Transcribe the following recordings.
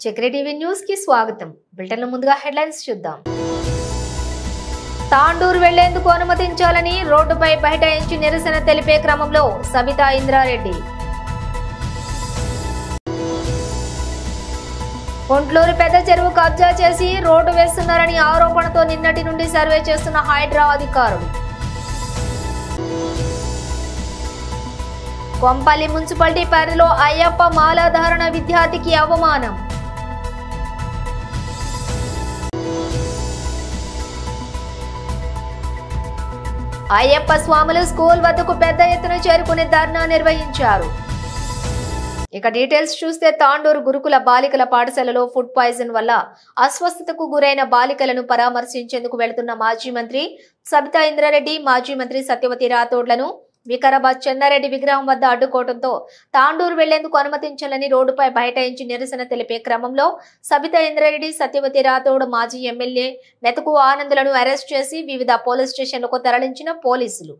చక్ర TV news కి స్వాగతం. బులెటిన్ ముందుగా హెడ్లైన్స్ చూద్దాం. తాండూరు వెళ్లేందుకు అనుమతించాలని రోడ్డుపై బైఠాయించి నిరసన తెలిపే క్రమంలో సబితా ఇంద్రారెడ్డి. కుంట్లూరు పెద్ద చెరువు కబ్జా చేసి రోడ్డు వేస్తున్నారని ఆరోపణతో నిన్నటి నుండి సర్వే చేస్తున్న హైడ్రా అధికారులు. కొంపల్లి మున్సిపాలిటీ పరిధిలో అయ్యప్ప మాలాధారణ విద్యార్థికి అవమానం. అయ్యప్ప స్వాములు స్కూల్ వద్దకు పెద్ద ఎత్తున చేరుకుని ధర్నా నిర్వహించారు. ఇక డీటెయిల్స్ చూస్తే తాండూరు గురుకుల బాలికల పాఠశాలలో ఫుడ్ పాయిజన్ వల్ల అస్వస్థతకు గురైన బాలికలను పరామర్శించేందుకు వెళుతున్న మాజీ మంత్రి సబితా ఇంద్రారెడ్డి, మాజీ మంత్రి సత్యవతి రాథోడ్లను వికారాబాద్ చెన్నారెడ్డి విగ్రహం వద్ద అడ్డుకోవడంతో తాండూరు వెళ్లేందుకు అనుమతించాలని రోడ్డుపై బైఠాయించి నిరసన తెలిపే క్రమంలో సబితా ఇంద్రారెడ్డి, సత్యవతి రాథోడ్, మాజీ ఎమ్మెల్యే మెతుకు ఆనందులను అరెస్ట్ చేసి వివిధ పోలీస్ స్టేషన్లకు తరలించిన పోలీసులు.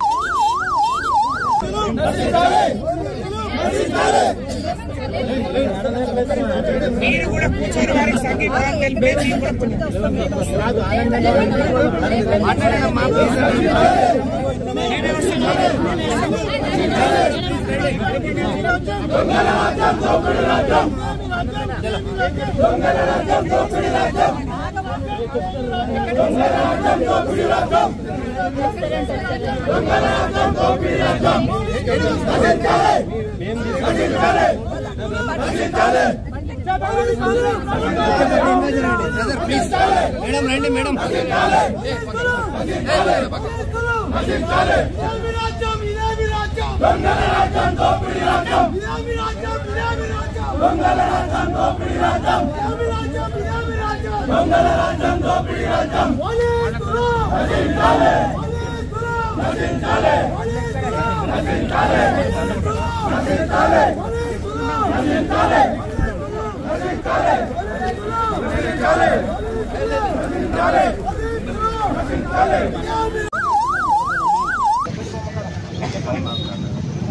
మేడం రండి మేడం.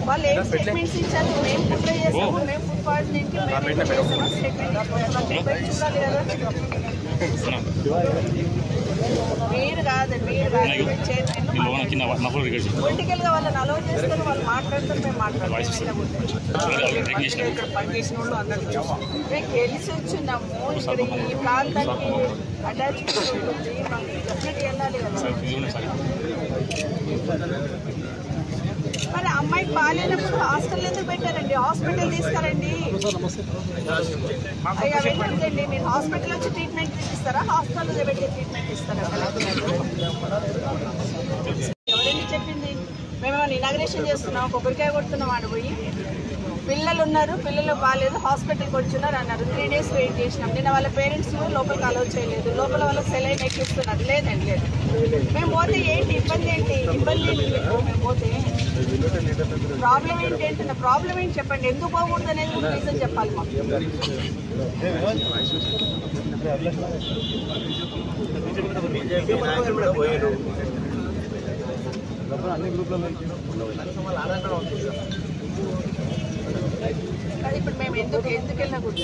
వాళ్ళు ఏం స్టేట్మెంట్స్ ఇచ్చారు, మేము కుట్ర చేస్తాము, మేము ఫుడ్ పాయిజనింగ్కి చూడాలి కదా. మీరు కాదు పొలిటికల్ గా వాళ్ళని అలౌ చేసుకొని వాళ్ళు మాట్లాడుతారు, మేము మాట్లాడుతాం. ఇక్కడ పనిచేసిన వాళ్ళు అందరూ మేము గెలిచి వచ్చినాము. ఇక్కడ ఈ ప్రాంతానికి అటాచ్మెంట్ ఉంటుంది, మాకు డెఫినెట్గా వెళ్ళాలి కదా. మరి అమ్మాయికి బాగాలేనప్పుడు హాస్టల్ ఎందుకు పెట్టారండి? హాస్పిటల్ తీసుకురండి. అవన్నీ మీరు హాస్పిటల్ వచ్చి ట్రీట్మెంట్ ఇస్తారా, హాస్పిటల్లో పెట్టి ట్రీట్మెంట్ ఇస్తారా? ఎవరైనా చెప్పింది? మేమేమైనా ఇనాగ్రేషన్ చేస్తున్నాం, కొబ్బరికాయ కొడుతున్నాం, ఆడిపోయి పిల్లలు ఉన్నారు, పిల్లలు బాగాలేదు, హాస్పిటల్కి వచ్చున్నారు అన్నారు. 3 days వెయిట్ చేసినాం. నిన్న వాళ్ళ పేరెంట్స్ లోపలికి అలౌ చేయలేదు. లోపల వాళ్ళకి సెలైన్ ఎక్కిస్తున్నారు. లేదండి లేదు. మేము పోతే ఏంటి ఇబ్బంది? ఏంటి ఇబ్బంది ఏంటి? మేము పోతే ప్రాబ్లం ఏంటి అంటున్నా. ప్రాబ్లం ఏంటి చెప్పండి. ఎందుకు పోకూడదు అనేది కూడా రీజన్ చెప్పాలి మాకు. అది ఇప్పుడు మేము ఎందుకు వెళ్ళినా కూడా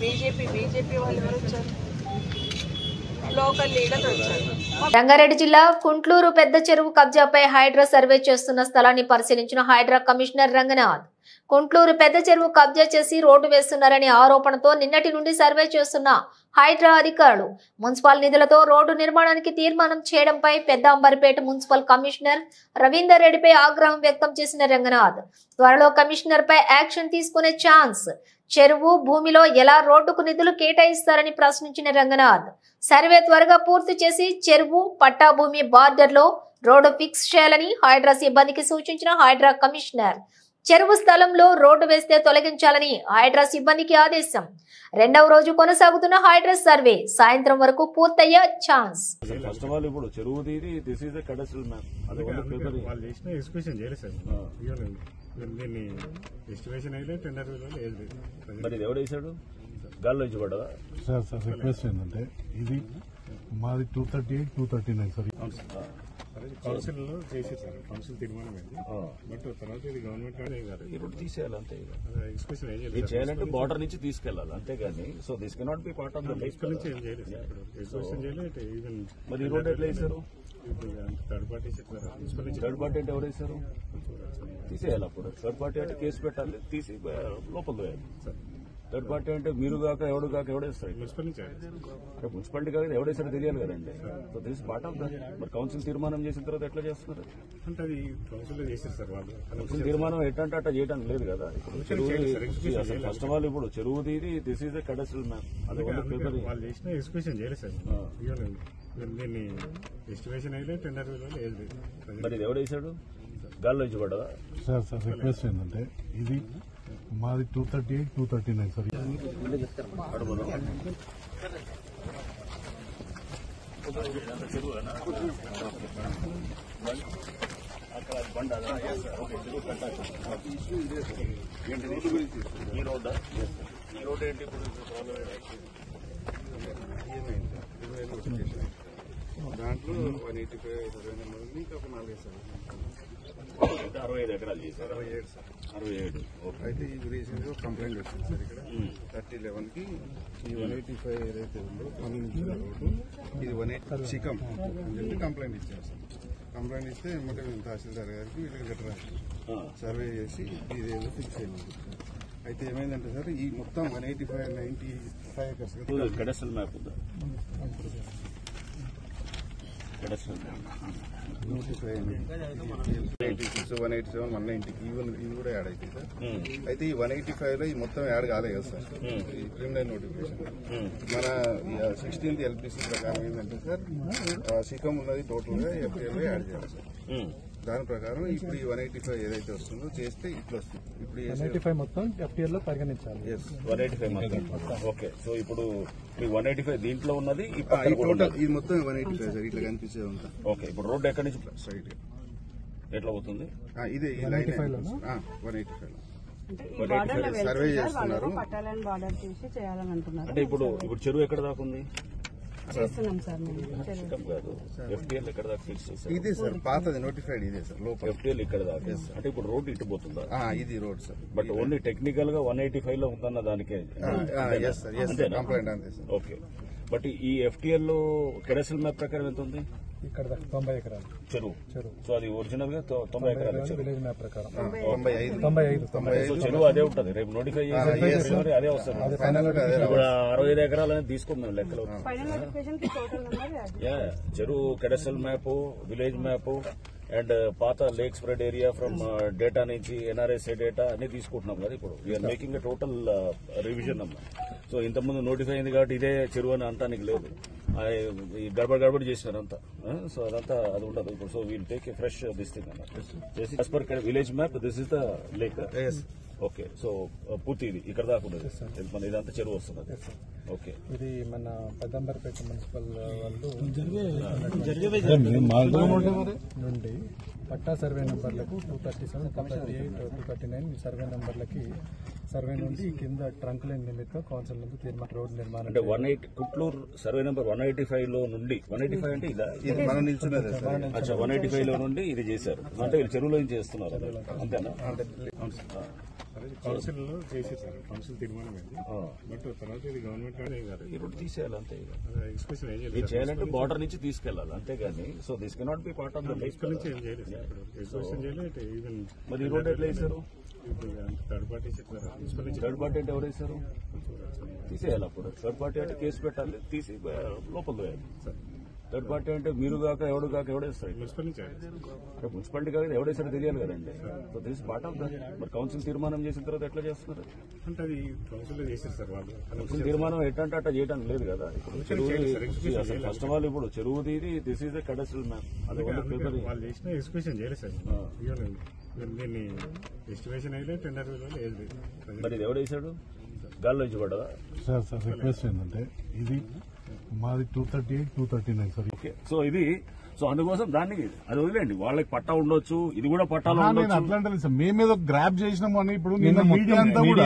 బీజేపీ వాళ్ళు ఎవరు వచ్చారు? లోకల్ లీడర్లు వచ్చారు. రంగారెడ్డి జిల్లా కుంట్లూరు పెద్ద చెరువు కబ్జాపై హైడ్రా సర్వే చేస్తున్న స్థలాన్ని పరిశీలించిన హైడ్రా కమిషనర్ రంగనాథ్. కుంట్లూరు పెద్ద చెరువు కబ్జా చేసి రోడ్డు వేస్తున్నారనే ఆరోపణతో నిన్నటి నుండి సర్వే చేస్తున్న హైడ్రా అధికారులు మున్సిపల్ నిధులతో రోడ్డు నిర్మాణానికి తీర్మానం చేయడంపై పెద్ద అంబర్పేట మున్సిపల్ కమిషనర్ రవీందర్ రెడ్డిపై ఆగ్రహం వ్యక్తం చేసిన రంగనాథ్ త్వరలో కమిషనర్ పై యాక్షన్ తీసుకునే ఛాన్స్, చెరువు భూమిలో ఎలా రోడ్డుకు నిధులు కేటాయిస్తారని ప్రశ్నించిన రంగనాథ్ సర్వే త్వరగా పూర్తి చేసి చెరువు పట్టా భూమి బార్డర్ లో రోడ్డు ఫిక్స్ చేయాలని హైడ్రా సిబ్బందికి సూచించిన హైడ్రా కమిషనర్ చెరువు స్థలంలో రోడ్డు వేస్తే తొలగించాలని హైడ్రా సిబ్బందికి ఆదేశం. 2వ రోజు కొనసాగుతున్న హైడ్రా సర్వే సాయంత్రం వరకు పూర్తయ్యే ఛాన్స్. సార్ రిక్వెస్ట్ ఏంటంటే ఇది మాది 238, 239 సార్. కౌన్సిల్ లో చేసి సార్ కౌన్సిల్ తీర్మానం అయింది. బట్ తర్వాత ఇది గవర్నమెంట్ ఈ రోడ్డు తీసేయాలి అంతే. ఎక్స్ప్రెషన్ ఏం ఇది చేయాలంటే బార్డర్ నుంచి తీసుకెళ్లాలి అంతేగాని so this cannot be part of the life నుంచి ఏం చేయలేదు సార్. ఎక్స్ప్రెషన్ చేయలేదు. ఈవెన్ మరి ఈ రోడ్ ఎట్లా వేశారు? థర్డ్ పార్టీ మున్సిపల్ నుంచి థర్డ్ పార్టీ అంటే ఎవరు వేశారు? తీసేయాలి. అప్పుడు థర్డ్ పార్టీ అంటే కేసు పెట్టాలి, తీసి లోపల వేయాలి. థర్డ్ పార్టీ అంటే మీరు కాక ఎవడు కాక ఎవడేస్తారు? మున్సిపల్ నుంచి అంటే మున్సిపాలిటీ కాక ఎవడేసారో తెలియాలి కదండి. So this part of that. మరి కౌన్సిల్ తీర్మానం చేసిన తర్వాత ఎట్లా చేస్తున్నారు? అంటే అది కౌన్సిల్ లో చేశారు సార్ వాళ్ళు. కౌన్సిల్ తీర్మానం ఎట్టంటే అట్లా చేయడానికి లేదు కదా. ఇప్పుడు చెరువు అసలు ఫస్ట్ ఆఫ్ ఆల్ ఇప్పుడు చెరువుది దిస్ ఈజ్ ఎ కడస్ట్రల్ మ్యాప్. అది వాళ్ళు చేసిన ఎక్స్ప్రెషన్ చేయలేదు సార్. దీన్ని ఎస్టిమేషన్ అయితే టెండర్ లేదు. మరి ఇది ఎవడేసాడు? గాల్లో నుంచి పడ్డదా? సార్ రిక్వెస్ట్ ఏంటంటే ఇది మాది 238, 239 సార్. అక్కడ బండ ఈ రోడ్డా? ఈ రోడ్ ఏంటి ఇప్పుడు? దాంట్లో 185 ఉంది. ఇంకా ఒక 4 సార్ 65 ఎకరాలు చేశారు. 67 సార్. 67. అయితే ఈ రీసెంట్ గా కంప్లైంట్ వచ్చింది సార్. ఇక్కడ 3011 కి ఈ 185 ఏదైతే ఉందో పనుల రోడ్డు ఇది 180 చికం అని చెప్పి కంప్లైంట్ ఇచ్చారు సార్. కంప్లైంట్ ఇస్తే ఏమంటే తహసీల్దార్ గారికి వీళ్ళకి లెటర్ రాసి సర్వే చేసి ఇదేదో ఫిక్స్ అయింది. అయితే ఏమైందంటే సార్ ఈ మొత్తం 185, 95 ఎకర్స్ కడస్ట్రల్ మ్యాప్ ఉందా? కడస్ట్రల్ మ్యాప్ 186, 187, 190 ఈవెన్ ఇది కూడా యాడ్ అవుతుంది సార్. అయితే ఈ 185 లో ఈ మొత్తం యాడ్ కాలేదు కదా సార్. ఈ ప్రిలిమినరీ నోటిఫికేషన్ మన 16th LPC ప్రకారం ఏంటంటే సార్ సికం ఉన్నది టోటల్ గా FTL లో యాడ్ చేయాలి సార్. దాని ప్రకారం ఇప్పుడు ఈ 185 ఏదైతే వస్తుందో చేస్తే ఇట్లా వస్తుంది. ఇప్పుడు 185 మొత్తం FTL లో పరిగణించాలి. 185 మొత్తం. ఓకే. సో ఇప్పుడు మీ 185 దీంట్లో ఉన్నది ఈ టోటల్ ఇది మొత్తం 185 సార్. ఇట్లా కనిపించేది అంతా. ఓకే. ఇప్పుడు రోడ్డు ఎక్కడి నుంచి స్ట్రైట్ ఎట్లా పోతుంది? ఇదే 185 లో 185 సర్వే చేస్తున్నారు. పట్టాలని బార్డర్ తీసి చేయాలని అంటున్నారు. అంటే ఇప్పుడు చెరువు ఎక్కడ దాకా ఉంది? చేస్తున్నాం సార్ మేము. కాదు, FTL ఎక్కడ దాకా ఫిక్స్ చేశారు? ఇదే సార్ పాతది నోటిఫైడ్ ఇదే సార్. లోపల FTL ఇక్కడ దాకా. అంటే ఇప్పుడు రోడ్డు ఇటు పోతుందా? ఇది road sir. But only technical గా 185 లో ఉందన్న దానికే కంప్లైంట్ అంతే సార్. ఓకే. బట్ ఈ FTL లో కెడస్ట్రల్ మ్యాప్ ప్రకారం ఎంత ఉంది? ఇక్కడ 90 ఎకరాలు చెరువు. సో అది ఒరిజినల్ గా 90 ఎకరాలు విలేజ్ మ్యాప్ ప్రకారం 95. సో చెరువు అదే ఉంటుంది. రేపు నోటిఫై చేసి అదే వస్తుంది. ఇప్పుడు 65 ఎకరాలు అనేది తీసుకుందాం లెక్కలో. చెరువు cadastral map, village map and పాత lake spread area from data నుంచి NRSA డేటా అన్ని తీసుకుంటున్నాం కదా. ఇప్పుడు వీఆర్ మేకింగ్ టోటల్ రివిజన్ అమ్మా. సో ఇంతకుముందు నోటిఫై అయింది కాబట్టి ఇదే చెరువు అని అంటానికి లేదు. ఈ గడబడి చేసినారు అంతా. సో అదంతా అది ఉండదు ఇప్పుడు. So we'll take a fresh this thing అన్నమాట. As per village map this is the lake. Okay. So పూర్తి ఇది ఇక్కడ దాకా ఉండదు మన ఇదంతా చెరువు వస్తుంది. ఓకే. ఇది మన పెద్దంబర్పేట మున్సిపల్ వాళ్ళు నుండి పట్టా సర్వే నంబర్లకు 237, 238, 239 సర్వే నంబర్లకి సర్వే నుండి కింద ట్రంక్ లైన్ నిమిత్తం కౌన్సిల్ నుంచి రోడ్ నిర్మాణం అంటే 18 కుట్లూరు సర్వే నెంబర్ 185 లో నుండి 185 అంటే ఇది మనం నిల్చున్నది. 185 లో నుండి ఇది చేశారు. అంటే వీళ్ళు చెరువులో ఏం చేస్తున్నారు అంతేనా? కౌన్సిల్ లో చేసి సార్ కౌన్సిల్ తీర్మానం అయింది. బట్ తర్వాత ఇది గవర్నమెంట్ ఈ రోడ్డు తీసేయాలి అంతే. ఎక్స్ప్రెషన్ ఏం ఇది చేయాలంటే బార్డర్ నుంచి తీసుకెళ్లాలి అంతేగాని so this cannot be part of the life నుంచి ఏం చేయలేదు సార్. ఎక్స్ప్రెషన్ చేయలేదు. ఈవెన్ మరి ఈ రోడ్ ఎట్లా వేశారు? థర్డ్ పార్టీ మున్సిపల్ నుంచి థర్డ్ పార్టీ అంటే ఎవరేశారు? తీసేయాలి. అప్పుడు థర్డ్ పార్టీ అంటే కేసు పెట్టాలి, తీసి లోపల వేయాలి. థర్డ్ పార్టీ అంటే మీరు కాక ఎవడు కాక ఎవడేస్తారు? మున్సిపల్ నుంచి అంటే మున్సిపాలిటీ కాక ఎవడేసారో తెలియాలి కదండి. So this part of that. మరి కౌన్సిల్ తీర్మానం చేసిన తర్వాత ఎట్లా చేస్తున్నారు? అంటే అది కౌన్సిల్ లో చేశారు సార్ వాళ్ళు. కౌన్సిల్ తీర్మానం ఎట్టంటే అట్లా చేయడానికి లేదు కదా. ఇప్పుడు చెరువు అసలు ఫస్ట్ ఆఫ్ ఆల్ ఇప్పుడు చెరువుది దిస్ ఈజ్ ఎ కడస్ట్రల్ మ్యాప్. అది వాళ్ళు చేసిన ఎక్స్ప్రెషన్ చేయలేదు సార్. దీన్ని ఎస్టిమేషన్ అయితే టెండర్ లేదు. మరి ఇది ఎవడేసాడు? గాల్లో నుంచి పడ్డదా? సార్ రిక్వెస్ట్ ఏంటంటే ఇది మాది 238, 239 సార్. ఓకే. సో ఇది సో అందుకోసం దాన్ని అది వదిలేండి, వాళ్ళకి పట్టా ఉండొచ్చు, ఇది కూడా పట్టాలో ఉండొచ్చు. అట్లాంటి సార్ మేమేదో గ్రాప్ చేసినాము అని ఇప్పుడు మీడియా అంతా కూడా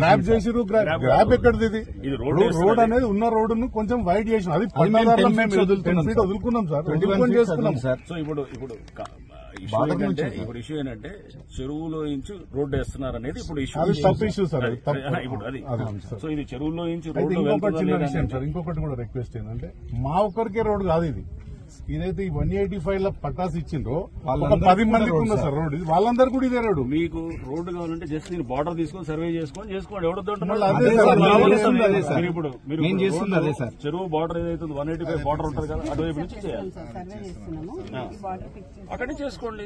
గ్రాప్ చేసిరు. గ్రాప్ ఎక్కడిది? ఇది రోడ్ అనేది ఉన్న రోడ్డును కొంచెం వైడ్ చేసిన, అది పట్టాదారులు మేము వదులుకున్నాం సార్, చేసుకున్నాం సార్. సో ఇప్పుడు ఇష్యూ ఏంటంటే చెరువులో నుంచి రోడ్డు వేస్తున్నారు అనేది ఇప్పుడు ఇష్యూ సార్. ఇప్పుడు అది సో ఇది చెరువులో నుంచి ఇంకొకటి చిన్న విషయం సార్, ఇంకొకటి కూడా రిక్వెస్ట్ ఏంటంటే మా ఒక్కరికే రోడ్ కాదు ఇది. ఇదైతే ఈ 185 లో పట్టాస్ ఇచ్చిండ్రో 10 మందికి ఉంది సార్ రోడ్, వాళ్ళందరూ కూడా ఇదే రోడ్డు. మీకు రోడ్డు కావాలంటే జస్ట్ నేను బార్డర్ తీసుకొని సర్వే చేసుకోండి ఎవడొద్దు. ఇప్పుడు మీరు చెరువు బార్డర్ ఏదైతే 185 బార్డర్ ఉంటుంది కదా, అటువైపు నుంచి చేయాలి, అక్కడి నుంచి చేసుకోండి.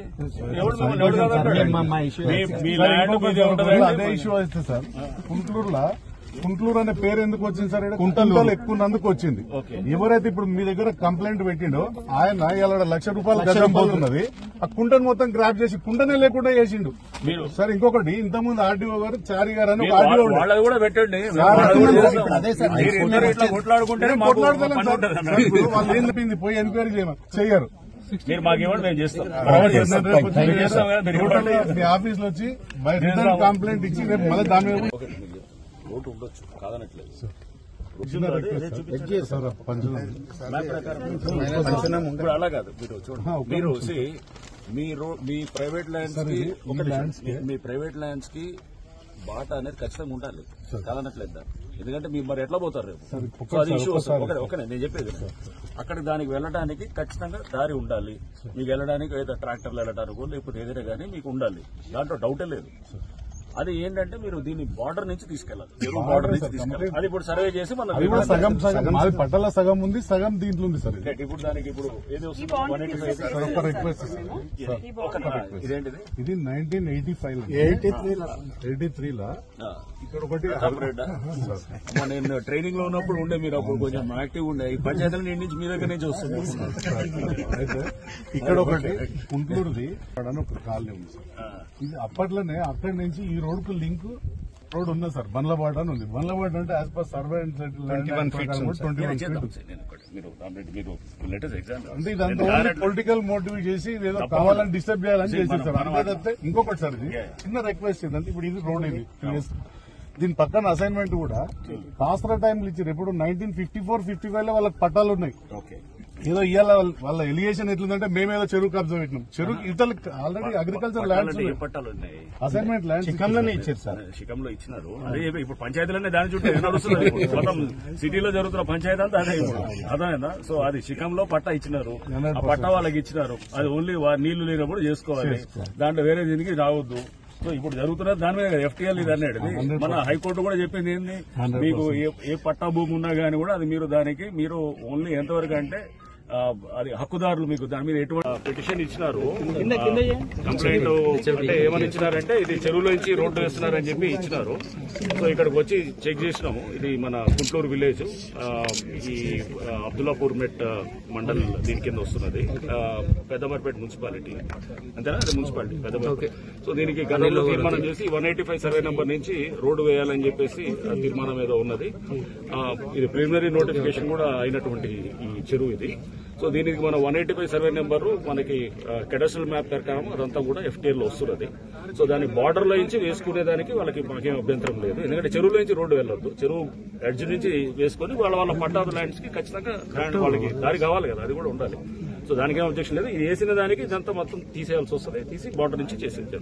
అదే ఇష్యూ అయితే సార్ కుంట్లూరు అనే పేరు ఎందుకు వచ్చింది సార్? కుంటలు ఎక్కువ వచ్చింది. ఎవరైతే ఇప్పుడు మీ దగ్గర కంప్లైంట్ పెట్టిండో ఆయన ఇలా ₹1,00,000 గజం పోతున్నది, ఆ కుంటను మొత్తం గ్రాప్ చేసి కుంటనే లేకుండా చేసిండు. సార్ ఇంకొకటి, ఇంతకుముందు ఆర్డీఓ గారు చారి గారు అని ఆర్డీఓ కూడా పెట్టండి, వాళ్ళు ఏం చెప్పింది పోయి ఎంక్వైరీ చెయ్యరు. మీరు మాకు ఇవ్వండి, మేము చేస్తాం. మీ ఆఫీస్ లో వచ్చి కంప్లైంట్ ఇచ్చి రేపు మళ్ళీ దాని మీద రోడ్డు ఉండొచ్చు, కాదనట్లేదు. ఇప్పుడు అలా కాదు, మీరు చూడండి, మీరు మీ ప్రైవేట్ ల్యాండ్స్ కి బాటా అనేది ఖచ్చితంగా ఉండాలి, కాదనట్లేదు. ఎందుకంటే మీరు మరి ఎట్లా పోతారు రేపు? సో అది ఇష్యూ వస్తుంది. ఒకనే నేను చెప్పేది, అక్కడికి దానికి వెళ్ళడానికి ఖచ్చితంగా దారి ఉండాలి. మీకు వెళ్ళడానికి ఏదో ట్రాక్టర్లు వెళ్ళడానికి లేకపోతే ఏదైనా కానీ మీకు ఉండాలి, దాంట్లో డౌటే లేదు. అది ఏంటంటే మీరు దీన్ని బార్డర్ నుంచి తీసుకెళ్లాలి, చెరువు బార్డర్ నుంచి తీసుకెళ్ళాలి. అది ఇప్పుడు సర్వే చేసి మనం సగం పట్టాల సగం ఉంది, సగం దీంట్లో ఉంది సార్. ఇప్పుడు దానికి ఇప్పుడు ఏది వస్తుంది? ఇదేంటిది? ఇది 1983 లో ఇక్కడ ఒకటి నేను ట్రైనింగ్ లో ఉన్నప్పుడు ఉండే, మీరు అప్పుడు కొంచెం యాక్టివ్ ఉండే. ఈ పంచాయతీల నుంచి మీ దగ్గర నుంచి వస్తుంది. అయితే ఇక్కడ ఒకటి కుంట్లూరుది ఒక కాలనీ ఉంది సార్. ఇది అప్పట్లోనే అక్కడి నుంచి ఈ రోడ్ కు లింక్ రోడ్ ఉంది సార్. బండ్లబాట అని ఉంది. బండ్లబాట అంటే as per survey and settle 21 feet అంటే ఇదంతా పొలిటికల్ మోటివ్ చేసి ఏదో కావాలని డిస్టర్బ్ చేయాలని చేసేది సార్. అంతే. ఇంకొకటి సార్, ఇది చిన్న రిక్వెస్ట్ ఏంటంటే ఇప్పుడు ఇది రోడ్, ఇది దీని పక్కన అసైన్మెంట్ కూడా కాస్త టైంలు ఇచ్చారు. ఇప్పుడు 1954-55 లో వాళ్ళకి పట్టాలు ఉన్నాయి. ఏదో ఇవాళ వాళ్ళ ఎలిగేషన్ ఎట్లుందంటే మేమేదో చెరువు కబ్జా పెట్టినాం. చెరువు ఇతరులు already agriculture lands assignment land శిఖంలోనే ఇచ్చారు సార్. శిఖంలో ఇచ్చినారు. అదే ఇప్పుడు పంచాయతీలన్నీ దాని చుట్టూ నడుస్తున్నారు. మొత్తం సిటీలో జరుగుతున్న పంచాయతీ అంతా అదే ఇప్పుడు అర్థమైందా? సో అది శిఖంలో పట్టా ఇచ్చినారు, ఆ పట్టా వాళ్ళకి ఇచ్చినారు. అది ఓన్లీ నీళ్లు లేనప్పుడు చేసుకోవాలి, దాంట్లో వేరే దీనికి రావద్దు. సో ఇప్పుడు జరుగుతున్నది దాని మీద FTL ఇది అన్నాడు. మన హైకోర్టు కూడా చెప్పింది ఏంది, మీకు ఏ పట్టా భూమి ఉన్నా గానీ కూడా అది మీరు దానికి మీరు ఓన్లీ ఎంతవరకు అంటే అది హక్కుదారులు మీకు దాని మీద ఎటువంటి పిటిషన్ ఇచ్చినారు, కంప్లైంట్ అంటే ఏమని ఇచ్చినారంటే ఇది చెరువులో నుంచి రోడ్డు వేస్తున్నారని చెప్పి ఇచ్చినారు. సో ఇక్కడికి వచ్చి చెక్ చేసినాము. ఇది మన కుంట్లూరు విలేజ్, ఈ అబ్దుల్లాపూర్ మెట్ మండల్ దీని కింద వస్తున్నది, పెద్దమర్పేట మున్సిపాలిటీ అంతేనా, అది మున్సిపాలిటీ పెద్దమర్పేట. సో దీనికి గతంలో తీర్మానం చేసి 185 సర్వే నెంబర్ నుంచి రోడ్డు వేయాలని చెప్పేసి తీర్మానం ఏదో ఉన్నది. ఇది ప్రిలిమినరీ నోటిఫికేషన్ కూడా అయినటువంటి ఈ చెరువు ఇది. సో దీనికి మన 185 సర్వే నెంబరు మనకి కెడస్ట్రల్ మ్యాప్ ప్రకారం అదంతా కూడా FTL లో వస్తున్నది. సో దాని బార్డర్ లో నుంచి వేసుకునేదానికి వాళ్ళకి మాకేం అభ్యంతరం లేదు. ఎందుకంటే చెరువులో నుంచి రోడ్డు వెళ్ళొద్దు, చెరువు ఎడ్జ్ నుంచి వేసుకుని వాళ్ళ పట్టాద ల్యాండ్స్ కి ఖచ్చితంగా వాళ్ళకి దారి కావాలి కదా, అది కూడా ఉండాలి. సో దానికేం అబ్జెక్షన్ లేదు. ఇది వేసిన దానికి ఇదంతా మొత్తం తీసేయాల్సి వస్తుంది, తీసి బార్డర్ నుంచి చేసేది.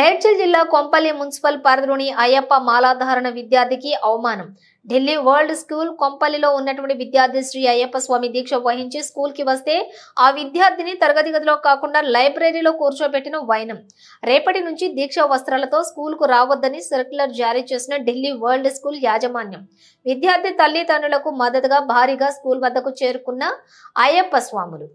మేడ్చల్ జిల్లా కొంపల్లి మున్సిపల్ పరిధిలోని అయ్యప్ప మాలాధారణ విద్యార్థికి అవమానం. ఢిల్లీ వరల్డ్ స్కూల్ కొంపల్లిలో ఉన్నటువంటి విద్యార్థి శ్రీ అయ్యప్ప స్వామి దీక్ష వహించి స్కూల్ కి వస్తే ఆ విద్యార్థిని తరగతి గదిలో కాకుండా లైబ్రరీలో కూర్చోబెట్టిన వైనం. రేపటి నుంచి దీక్ష వస్త్రాలతో స్కూల్ కు రావద్దని సర్క్యులర్ జారీ చేసిన ఢిల్లీ వరల్డ్ స్కూల్ యాజమాన్యం. విద్యార్థి తల్లిదండ్రులకు మద్దతుగా భారీగా స్కూల్ వద్దకు చేరుకున్న అయ్యప్ప స్వాములు.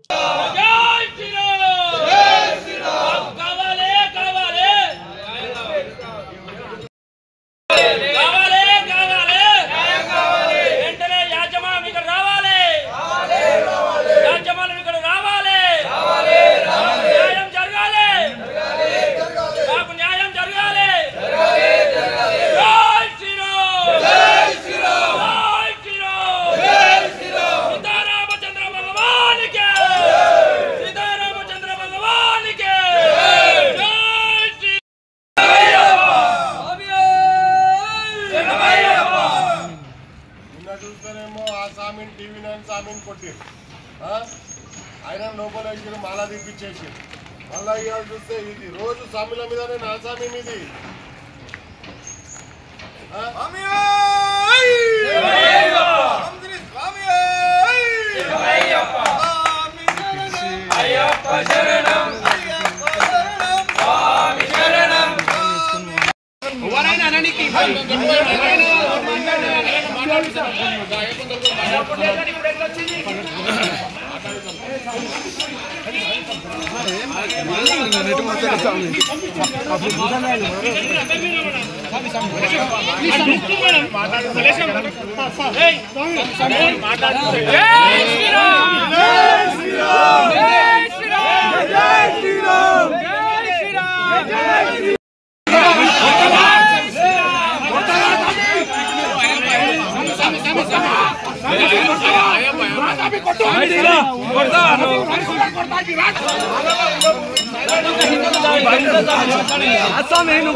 చూస్తేనేమో ఆ సామిని TV9 సామిని కొట్టి ఆయన లోపల వేసి మాలా దింపించేసి మళ్ళా ఇవాళ చూస్తే ఇది రోజు సామిల మీదనే నా సామి మీది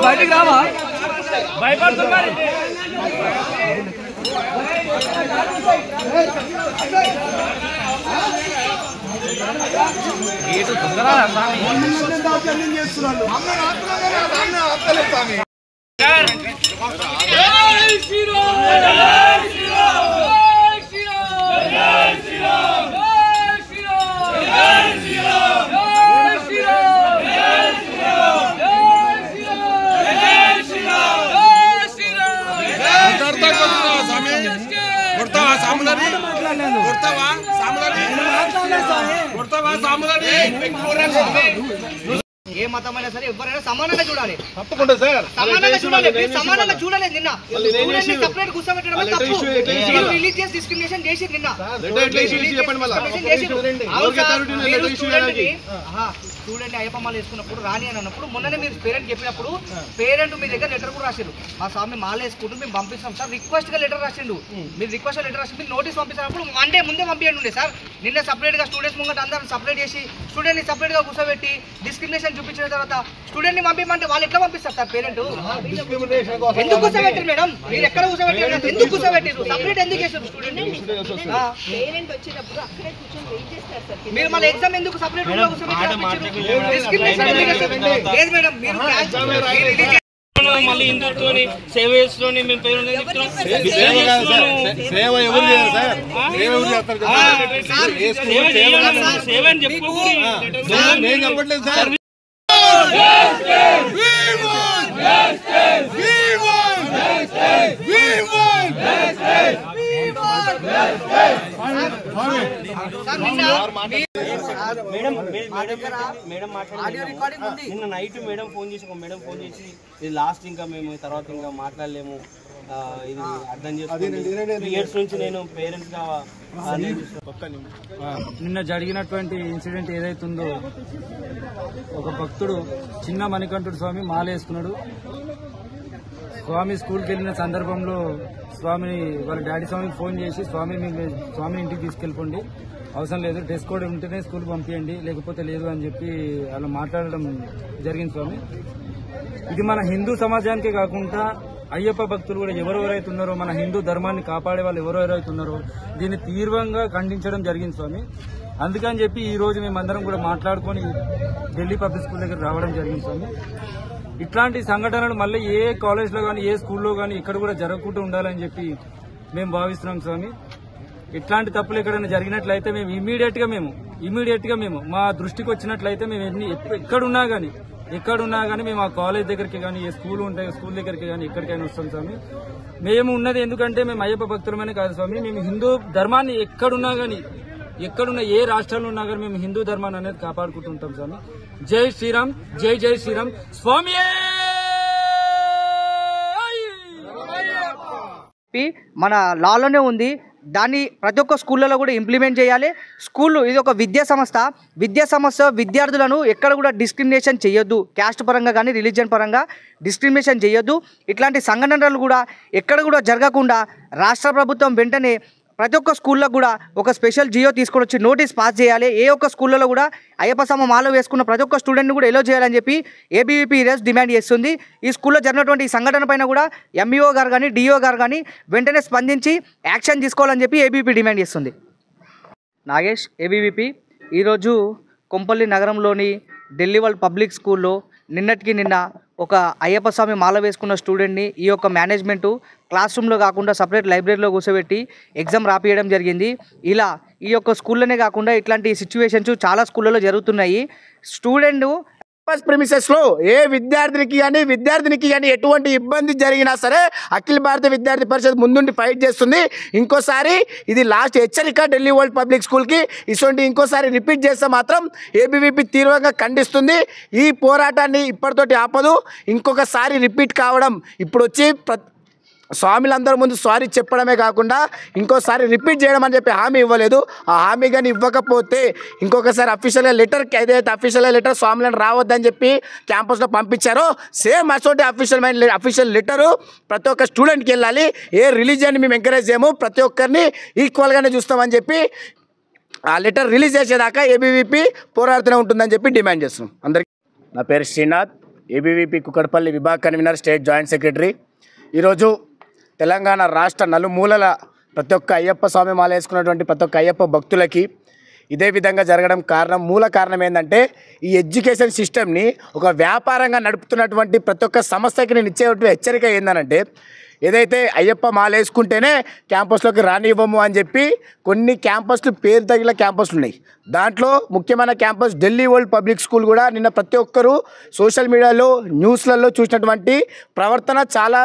బయటికి రావా భయపడుతున్నారు ఏ మతమైనా సరే ఎవరైనా సమానంగా చూడాలి. తప్పకుండా సార్ సమానంగా చూడాలి. సమానంగా చూడలేదు నిన్న సెపరేట్ కూర్చోబెట్టడం తప్పు. రిలీజియస్ డిస్క్రిమినేషన్ చేసి నిన్న స్టూడెంట్ అయ్యప్పమాల వేసుకున్నప్పుడు రాని అని అన్నప్పుడు మొన్ననే మీరు పేరెంట్ చెప్పినప్పుడు పేరెంట్ మీ దగ్గర లెటర్ కూడా రాశారు. మా స్వామి మాల వేసుకుంటూ మేము పంపిస్తాం సార్ రిక్వెస్ట్ గా లెటర్ రాసిండు. మీరు రిక్వెస్ట్ లెటర్ రాసి మీరు నోటీస్ పంపిస్తున్నప్పుడు మండే ముందే పంపించండి ఉండే సార్. నిన్న సపరేట్ గా స్టూడెంట్స్ ముంగట అందరం సపరేట్ చేసి స్టూడెంట్ ని సపరేట్ గా కూర్చోబెట్టి డిస్క్రిమినేషన్ చూపించిన తర్వాత స్టూడెంట్ ని పంపించమంటే వాళ్ళు ఎట్లా పంపిస్తారు సార్ పేరెంట్? ఎందుకు కూర్చోబెట్టారు మేడం? మీరు ఎక్కడ కూర్చోబెట్టారు? ఎందుకు కూర్చోబెట్టారు? సపరేట్ ఎందుకు చేశారు స్టూడెంట్? మీరు మళ్ళీ ఎగ్జామ్ ఎందుకు సపరేట్ కూర్చోబెట్టారు? డిస్క్రిమినేషన్ లేదు మేడం. మీరు మళ్ళీ హిందుత్వని సేవ చేస్తూనే మేము పేరు సేవ ఎవరు సేవ అని నేను చెప్పట్లేదు సార్. నిన్న నైట్ మేడం ఫోన్ చేసి ఇది లాస్ట్ ఇంకా మేము తర్వాత ఇంకా మాట్లాడలేము ఇది అర్థం చేసుకోండి. 3 years నుంచి నేను పేరెంట్స్ గా నిన్న జరిగినటువంటి ఇన్సిడెంట్ ఏదైతుందో ఒక భక్తుడు చిన్న మణికంఠుడు స్వామి మాల వేసుకున్నాడు. స్వామి స్కూల్కి వెళ్ళిన సందర్భంలో స్వామిని వాళ్ళ డాడీ స్వామికి ఫోన్ చేసి స్వామిని ఇంటికి తీసుకెళ్ళిపోండి, అవసరం లేదు డ్రెస్ కోడ్ ఉంటేనే స్కూల్కి పంపించండి లేకపోతే లేదు అని చెప్పి అలా మాట్లాడడం జరిగింది స్వామి. ఇది మన హిందూ సమాజానికే కాకుండా అయ్యప్ప భక్తులు కూడా ఎవరెవరైతే ఉన్నారో మన హిందూ ధర్మాన్ని కాపాడే వాళ్ళు ఎవరెవరైతే ఉన్నారో దీన్ని తీవ్రంగా ఖండించడం జరిగింది స్వామి. అందుకని చెప్పి ఈ రోజు మేమందరం కూడా మాట్లాడుకొని ఢిల్లీ పబ్లిక్ స్కూల్ దగ్గర రావడం జరిగింది స్వామి. ఇట్లాంటి సంఘటనలు మళ్ళీ ఏ కాలేజ్లో కానీ ఏ స్కూల్లో కానీ ఇక్కడ కూడా జరగకుండా ఉండాలని చెప్పి మేము భావిస్తున్నాం స్వామి. ఇట్లాంటి తప్పులు ఎక్కడైనా జరిగినట్లయితే మేము ఇమీడియట్ గా మేము మా దృష్టికి వచ్చినట్లయితే మేము ఎక్కడున్నా కానీ మేము ఆ కాలేజ్ దగ్గరికి కానీ ఏ స్కూల్ ఉంటాయి స్కూల్ దగ్గరికి కానీ ఎక్కడికైనా వస్తాం స్వామి. మేము ఉన్నది ఎందుకంటే మేము అయ్యప్ప భక్తులమనే కాదు స్వామి, మేము హిందూ ధర్మాన్ని ఎక్కడున్నా ఏ రాష్ట్రంలో ఉన్నా కానీ మేము హిందూ ధర్మాన్ని అనేది కాపాడుకుంటుంటాం స్వామి. జై శ్రీరామ్, జై శ్రీరామ్ స్వామి. మన లాలోనే ఉంది, దాన్ని ప్రతి ఒక్క స్కూళ్ళలో కూడా ఇంప్లిమెంట్ చేయాలి. స్కూళ్ళు ఇది ఒక విద్యా సంస్థ విద్యార్థులను ఎక్కడ కూడా డిస్క్రిమినేషన్ చేయొద్దు. క్యాస్ట్ పరంగా కానీ రిలీజియన్ పరంగా డిస్క్రిమినేషన్ చేయొద్దు. ఇట్లాంటి సంఘటనలు కూడా ఎక్కడ కూడా జరగకుండా రాష్ట్ర ప్రభుత్వం వెంటనే ప్రతి ఒక్క స్కూల్లో కూడా ఒక స్పెషల్ జియో తీసుకొని వచ్చి నోటీస్ పాస్ చేయాలి. ఏ ఒక్క స్కూళ్ళలో కూడా అయ్యప్ప స్వామి మాల వేసుకున్న ప్రతి ఒక్క స్టూడెంట్ని కూడా ఎలో చేయాలని చెప్పి ఏబీవీపీ ఈరోజు డిమాండ్ చేస్తుంది. ఈ స్కూల్లో జరిగినటువంటి ఈ సంఘటన పైన కూడా ఎంఈఓ గారు కానీ డిఓ గారు కానీ వెంటనే స్పందించి యాక్షన్ తీసుకోవాలని చెప్పి ఏబీవీపీ డిమాండ్ చేస్తుంది. నాగేష్, ఏబీవీపీ. ఈరోజు కొంపల్లి నగరంలోని ఢిల్లీ వరల్డ్ పబ్లిక్ స్కూల్లో నిన్నటికి నిన్న ఒక అయ్యప్ప స్వామి మాల వేసుకున్న స్టూడెంట్ని ఈ యొక్క మేనేజ్మెంటు క్లాస్ రూమ్లో కాకుండా సపరేట్ లైబ్రరీలో కూర్చోబెట్టి ఎగ్జామ్ రాపియడం జరిగింది. ఇలా ఈ యొక్క స్కూల్లోనే కాకుండా ఇట్లాంటి సిచ్యువేషన్స్ చాలా స్కూళ్ళలో జరుగుతున్నాయి. స్టూడెంట్ ప్రిమిసెస్ లో ఏ విద్యార్థినికి కానీ ఎటువంటి ఇబ్బంది జరిగినా సరే అఖిల భారత విద్యార్థి పరిషత్ ముందుండి ఫైట్ చేస్తుంది. ఇంకోసారి ఇది లాస్ట్ హెచ్చరిక ఢిల్లీ వరల్డ్ పబ్లిక్ స్కూల్కి. ఇటువంటి ఇంకోసారి రిపీట్ చేస్తే మాత్రం ఏబీవీపీ తీవ్రంగా ఖండిస్తుంది. ఈ పోరాటాన్ని ఇప్పటితోటి ఆపదు. ఇంకొకసారి రిపీట్ కావడం ఇప్పుడు వచ్చి స్వామిలందరి ముందు సారీ చెప్పడమే కాకుండా ఇంకోసారి రిపీట్ చేయడం అని చెప్పి హామీ ఇవ్వలేదు. ఆ హామీ కానీ ఇవ్వకపోతే ఇంకొకసారి అఫీషియల్గా ఏదైతే అఫీషియల్గా లెటర్ స్వామిలను రావద్దని చెప్పి క్యాంపస్లో పంపించారో సేమ్ అసోటి అఫీషియల్ లెటరు ప్రతి ఒక్క స్టూడెంట్కి వెళ్ళాలి. ఏ రిలీజియన్ని మేము ఎంకరేజ్ చేయము, ప్రతి ఒక్కరిని ఈక్వల్గానే చూస్తామని చెప్పి ఆ లెటర్ రిలీజ్ చేసేదాకా ఏబీవీపీ పోరాడుతూనే ఉంటుందని చెప్పి డిమాండ్ చేస్తున్నాం. అందరికీ నా పేరు Srinath, ABVP Kukkadapalli vibhag convener, state joint secretary. ఈరోజు తెలంగాణ రాష్ట్ర నలుమూలల ప్రతి ఒక్క అయ్యప్ప స్వామి మాల వేసుకున్నటువంటి ప్రతి ఒక్క అయ్యప్ప భక్తులకి ఇదే విధంగా జరగడం మూల కారణం ఏంటంటే ఈ ఎడ్యుకేషన్ సిస్టమ్ని ఒక వ్యాపారంగా నడుపుతున్నటువంటి ప్రతి ఒక్క సంస్థకి నేను ఇచ్చేటువంటి హెచ్చరిక ఏంటంటే ఏదైతే అయ్యప్ప మాల వేసుకుంటేనే క్యాంపస్లోకి రానివ్వము అని చెప్పి కొన్ని క్యాంపస్లు పేరు తగిన క్యాంపస్లు ఉన్నాయి. దాంట్లో ముఖ్యమైన campus Delhi world public school కూడా నిన్న ప్రతి ఒక్కరూ సోషల్ మీడియాలో న్యూస్లలో చూసినటువంటి ప్రవర్తన చాలా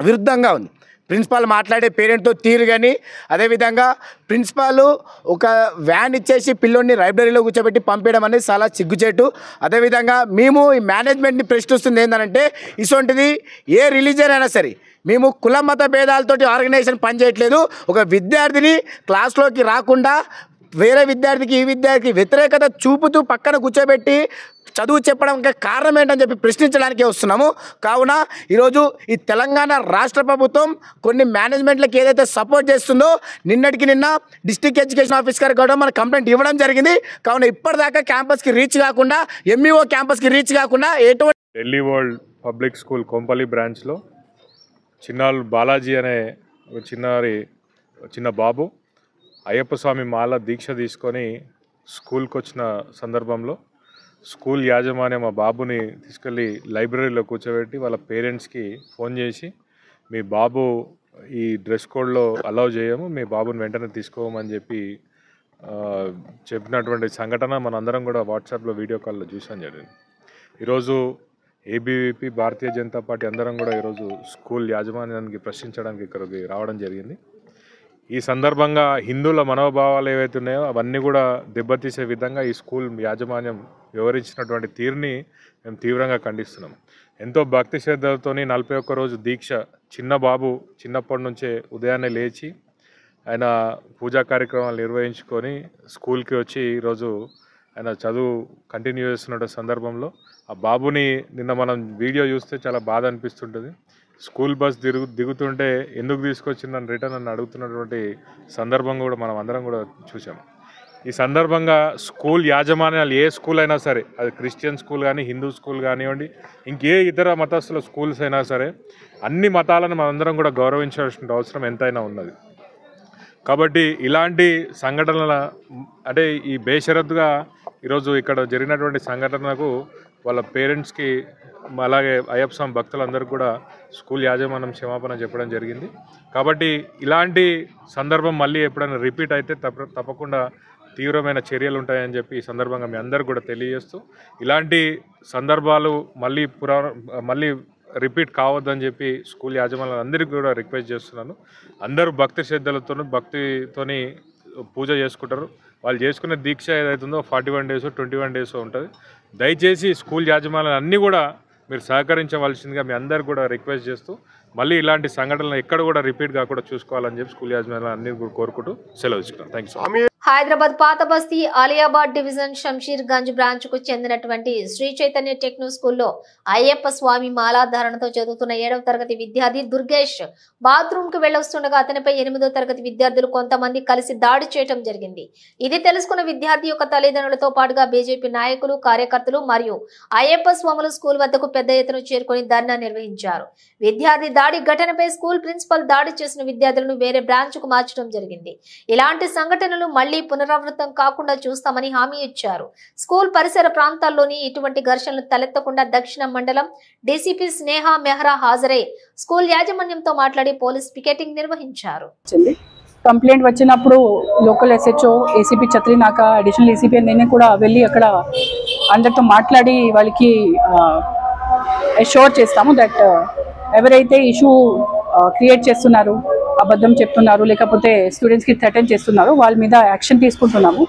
విరుద్ధంగా ఉంది. ప్రిన్సిపాల్ మాట్లాడే పేరెంట్తో తీరు కానీ, అదేవిధంగా ప్రిన్సిపాల్ ఒక వ్యాన్ ఇచ్చేసి పిల్లోడిని లైబ్రరీలో కూర్చోబెట్టి పంపించడం అనేది చాలా సిగ్గుచేటు. అదేవిధంగా మేము ఈ మేనేజ్మెంట్ని ప్రశ్నిస్తుంది ఏంటంటే ఇటువంటిది ఏ రిలీజియన్ అయినా సరే మేము కుల మత భేదాలతోటి ఆర్గనైజేషన్ పనిచేయట్లేదు. ఒక విద్యార్థిని క్లాస్లోకి రాకుండా వేరే విద్యార్థికి ఈ విద్యార్థికి వ్యతిరేకత చూపుతూ పక్కన కూర్చోబెట్టి చదువు చెప్పడం కారణం ఏంటని చెప్పి ప్రశ్నించడానికే వస్తున్నాము. కావున ఈరోజు ఈ తెలంగాణ రాష్ట్ర ప్రభుత్వం కొన్ని మేనేజ్మెంట్లకు ఏదైతే సపోర్ట్ చేస్తుందో నిన్నటికి నిన్న డిస్ట్రిక్ట్ ఎడ్యుకేషన్ ఆఫీస్ గారికి కూడా మన కంప్లైంట్ ఇవ్వడం జరిగింది. కావున ఇప్పటిదాకా క్యాంపస్కి రీచ్ కాకుండా ఎంఈఓ క్యాంపస్కి రీచ్ కాకుండా ఎటువంటి Delhi world public school Kompally బ్రాంచ్లో చిన్నాళ్ళు బాలాజీ అనే ఒక చిన్న బాబు అయ్యప్ప స్వామి మాల దీక్ష తీసుకొని స్కూల్కి వచ్చిన సందర్భంలో స్కూల్ యాజమాన్యం మా బాబుని తీసుకెళ్ళి లైబ్రరీలో కూర్చోబెట్టి వాళ్ళ పేరెంట్స్కి ఫోన్ చేసి మీ బాబు ఈ డ్రెస్ కోడ్లో అలౌ చేయము, మీ బాబుని వెంటనే తీసుకోమని చెప్పి చెప్పినటువంటి సంఘటన మనందరం కూడా వాట్సాప్లో వీడియో కాల్లో చూసాం జరిగింది. ఈరోజు ఏబీవీపీ భారతీయ జనతా పార్టీ అందరం కూడా ఈరోజు స్కూల్ యాజమాన్యానికి ప్రశ్నించడానికి ఇక్కడికి రావడం జరిగింది. ఈ సందర్భంగా హిందువుల మనోభావాలు ఏవైతే ఉన్నాయో అవన్నీ కూడా దెబ్బతీసే విధంగా ఈ స్కూల్ యాజమాన్యం వివరించినటువంటి తీరుని మేము తీవ్రంగా ఖండిస్తున్నాం. ఎంతో భక్తి శ్రద్ధలతో 41 రోజు దీక్ష చిన్న బాబు చిన్నప్పటి నుంచే ఉదయాన్నే లేచి ఆయన పూజా కార్యక్రమాలు నిర్వహించుకొని స్కూల్కి వచ్చి ఈరోజు ఆయన చదువు కంటిన్యూ చేస్తున్న సందర్భంలో ఆ బాబుని నిన్న మనం వీడియో చూస్తే చాలా బాధ అనిపిస్తుంటుంది. స్కూల్ బస్ దిగుతుంటే ఎందుకు తీసుకొచ్చిందని రిటర్న్ అని అడుగుతున్నటువంటి సందర్భం కూడా మనం అందరం కూడా చూసాం. ఈ సందర్భంగా స్కూల్ యాజమాన్యాలు ఏ స్కూల్ అయినా సరే, అది క్రిస్టియన్ స్కూల్ కానీ హిందూ స్కూల్ కానివ్వండి, ఇంకే ఇతర మతస్థుల స్కూల్స్ అయినా సరే అన్ని మతాలను మనందరం కూడా గౌరవించాల్సిన అవసరం ఎంతైనా ఉన్నది. కాబట్టి ఇలాంటి సంఘటనల అంటే ఈ బేషరతుగా ఈరోజు ఇక్కడ జరిగినటువంటి సంఘటనకు వాళ్ళ పేరెంట్స్కి అలాగే అయ్యప్ప స్వామి భక్తులందరూ కూడా స్కూల్ యాజమాన్యం క్షమాపణ చెప్పడం జరిగింది. కాబట్టి ఇలాంటి సందర్భం మళ్ళీ ఎప్పుడైనా రిపీట్ అయితే తప్పకుండా తీవ్రమైన చర్యలు ఉంటాయని చెప్పి ఈ సందర్భంగా మీ అందరూ కూడా తెలియజేస్తూ ఇలాంటి సందర్భాలు మళ్ళీ రిపీట్ కావద్దని చెప్పి స్కూల్ యాజమాన్యాలు అందరికీ కూడా రిక్వెస్ట్ చేస్తున్నాను. అందరూ భక్తి భక్తితోని పూజ చేసుకుంటారు. వాళ్ళు చేసుకునే దీక్ష ఏదైతుందో 41 days 21 days ఉంటుంది. దయచేసి స్కూల్ యాజమాన్యాలు అన్నీ కూడా మీరు సహకరించవలసిందిగా మీ అందరు కూడా రిక్వెస్ట్ చేస్తూ మళ్ళీ ఇలాంటి సంఘటనలు ఎక్కడ కూడా రిపీట్ కాకుండా చూసుకోవాలని చెప్పి స్కూల్ యాజమాన్యాలు అన్ని కోరుకుంటూ సెలవు ఇస్తున్నాను. Thank you. హైదరాబాద్ పాత బస్తీ అలియాబాద్ డివిజన్ షంషీర్ గంజ్ బ్రాంచ్ కు చెందినటువంటి శ్రీ చైతన్య టెక్నో స్కూల్లో అయ్యప్ప స్వామి మాలాధారణతో చదువుతున్న 7వ తరగతి విద్యార్థి దుర్గేష్ బాత్రూమ్ కు వెళ్లొస్తుండగా అతనిపై 8వ తరగతి విద్యార్థులు కొంతమంది కలిసి దాడి చేయడం జరిగింది. ఇది తెలుసుకున్న విద్యార్థి యొక్క తల్లిదండ్రులతో పాటుగా బీజేపీ నాయకులు, కార్యకర్తలు మరియు అయ్యప్ప స్వాములు స్కూల్ వద్దకు పెద్ద ఎత్తున చేరుకొని ధర్నా నిర్వహించారు. విద్యార్థి దాడి ఘటనపై స్కూల్ ప్రిన్సిపల్ దాడి చేసిన విద్యార్థులను వేరే బ్రాంచ్ కు మార్చడం జరిగింది. ఇలాంటి సంఘటనలు మళ్లీ పునరావృతం కాకుండా చూస్తామని హామీ ఇచ్చారు. స్కూల్ పరిసర ప్రాంతాల్లోని ఇటువంటి ఘర్షణలు తలెత్తకుండా దక్షిణ మండలం డీసీపీ స్నేహ మెహ్రా హాజరై స్కూల్ యాజమాన్యంతో మాట్లాడి పోలీస్ పికెటింగ్ నిర్వహించారు. కంప్లైంట్ వచ్చినప్పుడు local SHO ACP Chatrinaka additional ACP నేనే కూడా వెళ్ళి అక్కడ అందరితో మాట్లాడి వాళ్ళకి అష్యూర్ చేస్తాము దట్ ఎవరైతే ఇష్యూ క్రియేట్ చేస్తున్నారు, అబద్ధం చెప్తున్నారు, లేకపోతే స్టూడెంట్స్కి థ్రెటన్ చేస్తున్నారు, వాళ్ళ మీద యాక్షన్ తీసుకుంటున్నాము.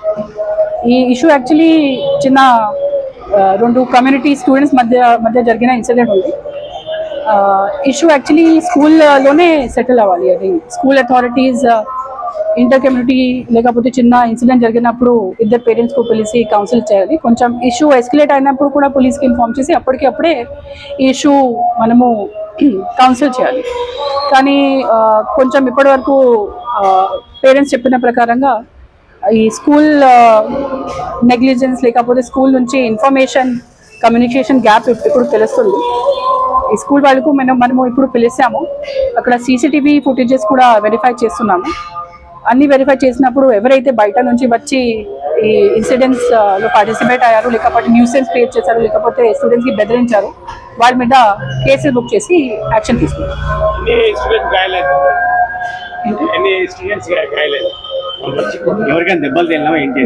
ఈ ఇష్యూ యాక్చువల్లీ చిన్న 2 కమ్యూనిటీ స్టూడెంట్స్ మధ్య జరిగిన ఇన్సిడెంట్ ఉంది. ఇష్యూ యాక్చువల్లీ స్కూల్లోనే సెటిల్ అవ్వాలి. అది స్కూల్ అథారిటీస్ ఇంటర్ కమ్యూనిటీ లేకపోతే చిన్న ఇన్సిడెంట్ జరిగినప్పుడు ఇద్దరు పేరెంట్స్కు పిలిచి కౌన్సిల్ చేయాలి. కొంచెం ఇష్యూ ఎస్కలేట్ అయినప్పుడు కూడా పోలీస్కి ఇన్ఫార్మ్ చేసి అప్పటికప్పుడే ఈ ఇష్యూ మనము కౌన్సిల్ చేయాలి. కానీ కొంచెం ఇప్పటి వరకు పేరెంట్స్ చెప్పిన ప్రకారంగా ఈ స్కూల్ నెగ్లిజెన్స్ లేకపోతే స్కూల్ నుంచి ఇన్ఫర్మేషన్ కమ్యూనికేషన్ గ్యాప్ ఇప్పుడు తెలుస్తుంది. ఈ స్కూల్ వాళ్ళకు మనము ఇప్పుడు పిలిచాము. అక్కడ సీసీటీవీ ఫుటేజెస్ కూడా వెరిఫై చేస్తున్నాము. అన్ని వెరిఫై చేసినప్పుడు ఎవరైతే బయట నుంచి వచ్చి ఈ ఇన్సిడెంట్స్ లో పార్టిసిపేట్ అయ్యారు, లేకపోతే న్యూసెన్స్ క్రియేట్ చేశారు, లేకపోతే స్టూడెంట్స్కి బెదిరించారు, వాళ్ళ మీద కేసులు బుక్ చేసి యాక్షన్ తీసుకున్నారు.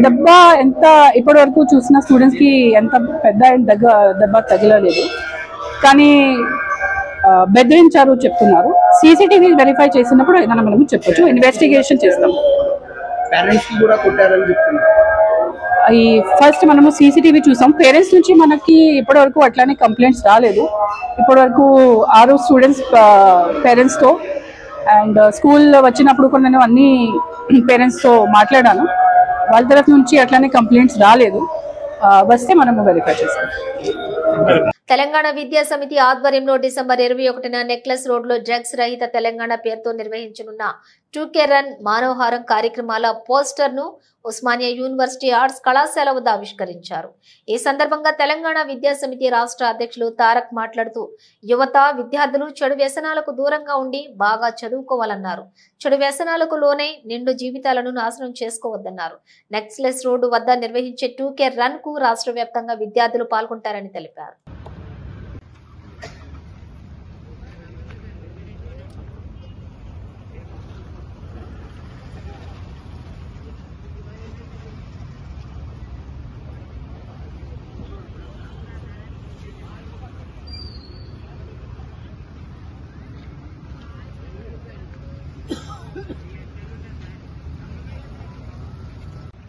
దెబ్బ ఎంత ఇప్పటి వరకు చూసిన స్టూడెంట్స్కి ఎంత పెద్ద దెబ్బ తగలలేదు, కానీ బెదిరించారు చెప్తున్నారు. సీసీటీవీ వెరిఫై చేసినప్పుడు ఏదైనా మనం చెప్పొచ్చు, ఇన్వెస్టిగేషన్ చేస్తాం. పేరెంట్స్ కూడా కొట్టారని చెప్తున్నారు. ఈ ఫస్ట్ మనము సీసీటీవీ చూసాం. పేరెంట్స్ నుంచి మనకి ఇప్పటి వరకు అట్లానే కంప్లైంట్స్ రాలేదు. ఇప్పటి వరకు 6 స్టూడెంట్స్ పేరెంట్స్తో అండ్ స్కూల్ వచ్చినప్పుడు కూడా నేను అన్ని పేరెంట్స్తో మాట్లాడాను. వాళ్ళ తరఫు నుంచి అట్లానే కంప్లైంట్స్ రాలేదు. వస్తే మనము వెరిఫై చేస్తాం. తెలంగాణ విద్యా సమితి ఆధ్వర్యంలో డిసెంబర్ 21న నెక్లెస్ రోడ్లో డ్రగ్స్ రహిత తెలంగాణ పేరుతో నిర్వహించనున్న 2K రన్ మానవహారం కార్యక్రమాల పోస్టర్ ను ఉస్మానియా యూనివర్సిటీ ఆర్ట్స్ కళాశాల వద్ద ఆవిష్కరించారు. ఈ సందర్భంగా తెలంగాణ విద్యా సమితి రాష్ట్ర అధ్యక్షులు తారక్ మాట్లాడుతూ యువత, విద్యార్థులు చెడు వ్యసనాలకు దూరంగా ఉండి బాగా చదువుకోవాలన్నారు. చెడు వ్యసనాలకు లోనే నిండు జీవితాలను నాశనం చేసుకోవద్దన్నారు. నెక్లెస్ రోడ్డు వద్ద నిర్వహించే 2K రన్ కు రాష్ట్ర వ్యాప్తంగా విద్యార్థులు పాల్గొంటారని తెలిపారు.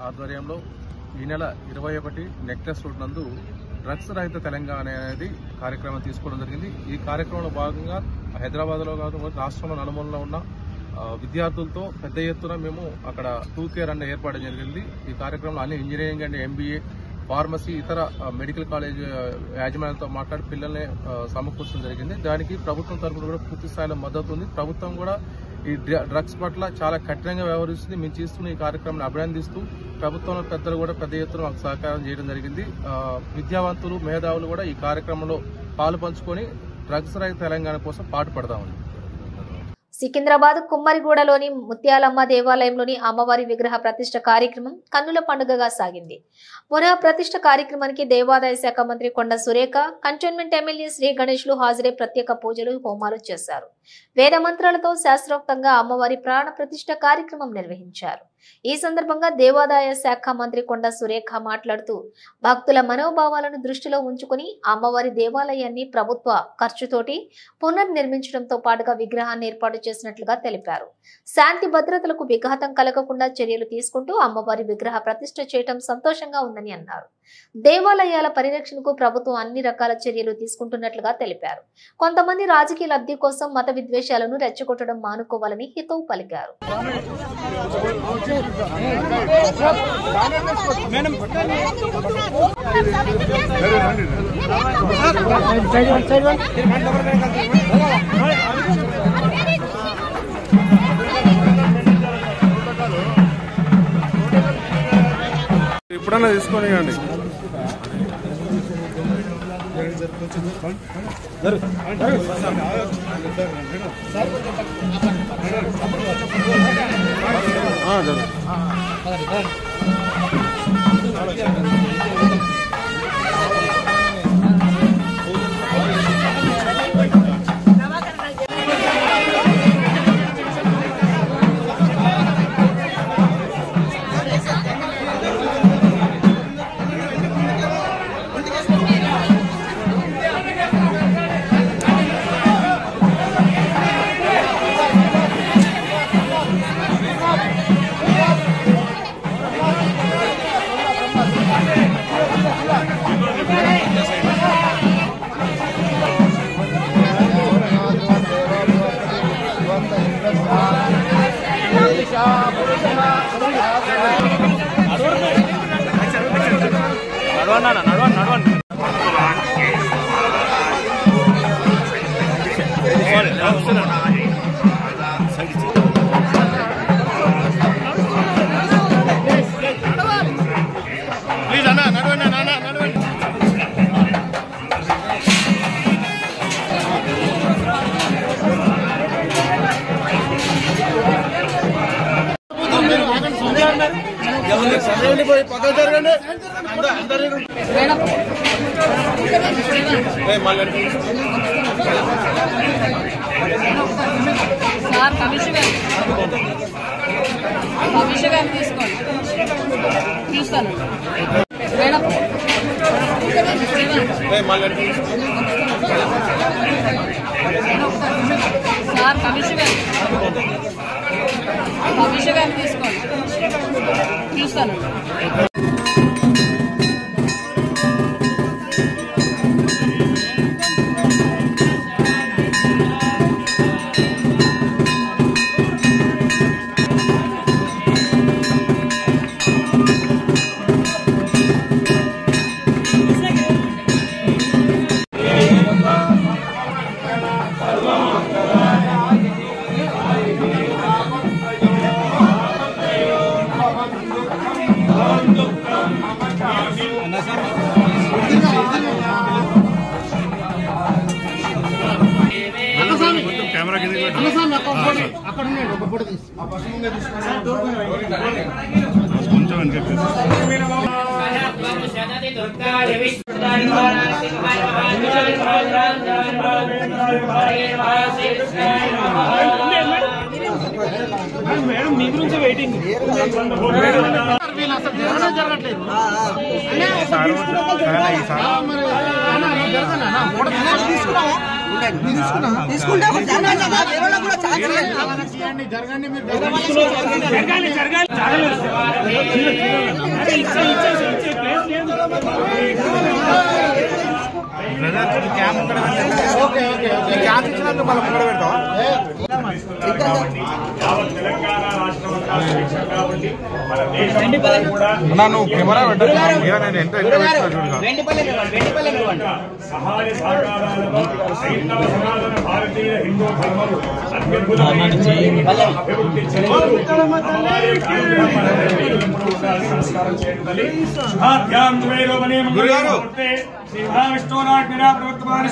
ఆధ్వర్యంలో ఈ నెల 21 నెక్లెస్ రోడ్ నందు డ్రగ్స్ రహిత తెలంగాణ అనేది కార్యక్రమం తీసుకోవడం జరిగింది. ఈ కార్యక్రమంలో భాగంగా హైదరాబాద్లో కాదు రాష్ట్రంలో నలుమూలలో ఉన్న విద్యార్థులతో పెద్ద ఎత్తున మేము అక్కడ 2K రన్ ఏర్పాటు జరిగింది. ఈ కార్యక్రమంలో అన్ని ఇంజనీరింగ్ అండ్ MBA, ఫార్మసీ, ఇతర మెడికల్ కాలేజ్ యాజమాన్యాలతో మాట్లాడి పిల్లల్ని సమకూర్చడం జరిగింది. దానికి ప్రభుత్వం తరఫున కూడా పూర్తి స్థాయిలో మద్దతు ఉంది. ప్రభుత్వం కూడా ఈ డ్రగ్స్ పట్ల చాలా కఠినంగా వ్యవహరిస్తుంది. మేము చేస్తున్న ఈ కార్యక్రమాన్ని అభినందిస్తూ ప్రభుత్వంలో పెద్దలు కూడా పెద్ద ఎత్తున మాకు సహకారం చేయడం జరిగింది. విద్యావంతులు, మేధావులు కూడా ఈ కార్యక్రమంలో పాలు పంచుకొని డ్రగ్స్ రహిత తెలంగాణ కోసం పాటుపడతామని. సికింద్రాబాద్ కుమ్మరిగూడలోని ముత్యాలమ్మ దేవాలయంలోని అమ్మవారి విగ్రహ ప్రతిష్ఠ కార్యక్రమం కన్నుల పండుగగా సాగింది. పునః ప్రతిష్ఠ కార్యక్రమానికి దేవాదాయ శాఖ మంత్రి కొండ సురేఖ, కంటోన్మెంట్ ఎమ్మెల్యే శ్రీ గణేష్లు హాజరై ప్రత్యేక పూజలు, హోమాలు చేశారు. వేద మంత్రాలతో శాస్త్రోక్తంగా అమ్మవారి ప్రాణ ప్రతిష్ఠ కార్యక్రమం నిర్వహించారు. ఈ సందర్భంగా దేవాదాయ శాఖ మంత్రి కొండ సురేఖ మాట్లాడుతూ భక్తుల మనోభావాలను దృష్టిలో ఉంచుకుని అమ్మవారి దేవాలయాన్ని ప్రభుత్వ ఖర్చుతోటి పునర్నిర్మించడంతో పాటుగా విగ్రహాన్ని ఏర్పాటు చేసినట్లుగా తెలిపారు. శాంతి భద్రతలకు విఘాతం కలగకుండా చర్యలు తీసుకుంటూ అమ్మవారి విగ్రహ ప్రతిష్ఠ చేయడం సంతోషంగా ఉందని అన్నారు. దేవాలయాల పరిరక్షణకు ప్రభుత్వం అన్ని రకాల చర్యలు తీసుకుంటున్నట్లుగా తెలిపారు. కొంతమంది రాజకీయ లబ్ధి కోసం మత విద్వేషాలను రెచ్చగొట్టడం మానుకోవాలని హితవు పలికారు. ఎప్పుడన్నా తీసుకొనియండి. మేడం మీ గురించి వెయిటింగ్ నువ్వు కెమెరా సహాయ సహకారాలను సైనిక సనాతన భారతీయ హిందూ ధర్మము అభివృద్ధి సంస్కారం చేయగలి శ్రీ మహావిష్ణునాథ్ ప్రవర్తమాన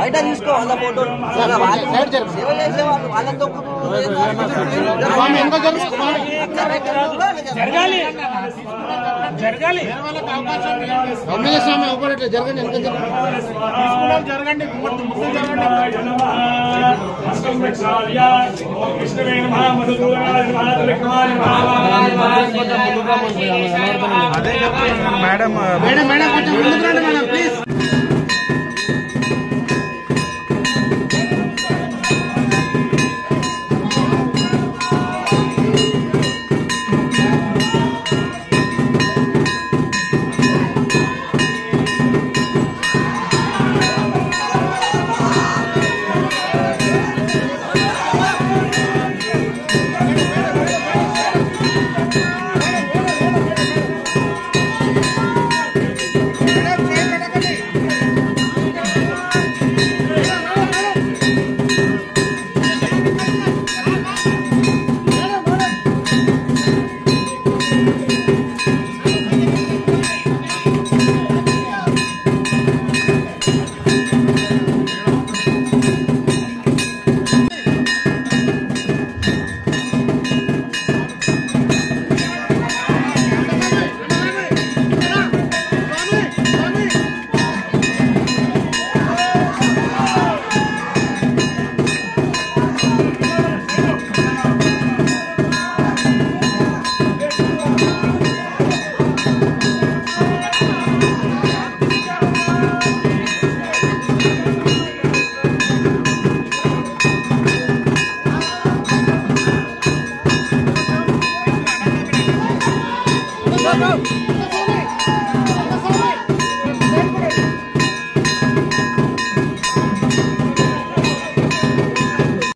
బయట తీసుకో వాళ్ళ ఫోటో సేవ చేసే వాళ్ళు వాళ్ళతో జరగాలి జరగాలి ఎమ్మెల్యే స్వామి ఒకటి జరగండి జరగండి మేడం మేడం మేడం కొంచెం ముందుకు రండి మేడం ప్లీజ్.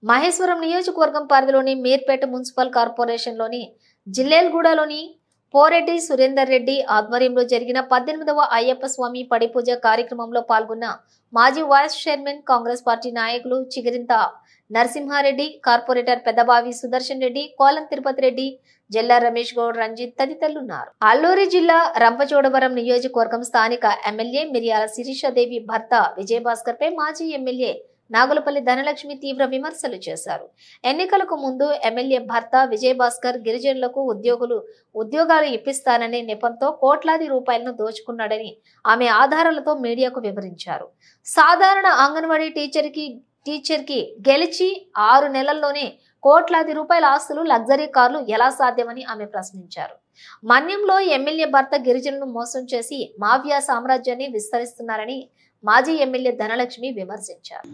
మహేశ్వరం నియోజకవర్గం పరిధిలోని మీర్పేట మున్సిపల్ కార్పొరేషన్లోని జిల్లేల్గూడలోని పోరెడ్డి సురేందర్ రెడ్డి ఆధ్వర్యంలో జరిగిన 18వ అయ్యప్ప స్వామి పడిపూజ కార్యక్రమంలో పాల్గొన్న మాజీ వైస్ చైర్మన్ కాంగ్రెస్ పార్టీ నాయకులు చిగిరింత నరసింహారెడ్డి, కార్పొరేటర్ పెద్దబావి సుదర్శన్ రెడ్డి, కోలం తిరుపతి రెడ్డి, జల్లా రమేష్ గౌడ్, రంజిత్ తదితరులున్నారు. అల్లూరి జిల్లా రంపచోడవరం నియోజకవర్గం స్థానిక ఎమ్మెల్యే మిర్యాల శిరీషాదేవి భర్త విజయభాస్కర్ పై మాజీ ఎమ్మెల్యే నాగులపల్లి ధనలక్ష్మి తీవ్ర విమర్శలు చేశారు. ఎన్నికలకు ముందు ఎమ్మెల్యే భర్త విజయభాస్కర్ గిరిజనులకు ఉద్యోగాలు ఇప్పిస్తాననే నెపంతో కోట్లాది రూపాయలను దోచుకున్నాడని ఆమె ఆధారాలతో మీడియాకు వివరించారు. సాధారణ అంగన్వాడీ టీచర్కి గెలిచి 6 నెలల్లోనే కోట్లాది రూపాయల ఆస్తులు, లగ్జరీ కార్లు ఎలా సాధ్యమని ఆమె ప్రశ్నించారు. మన్యంలో ఎమ్మెల్యే భర్త గిరిజనులను మోసం చేసి మాఫియా సామ్రాజ్యాన్ని విస్తరిస్తున్నారని మాజీ ఎమ్మెల్యే ధనలక్ష్మి విమర్శించారు.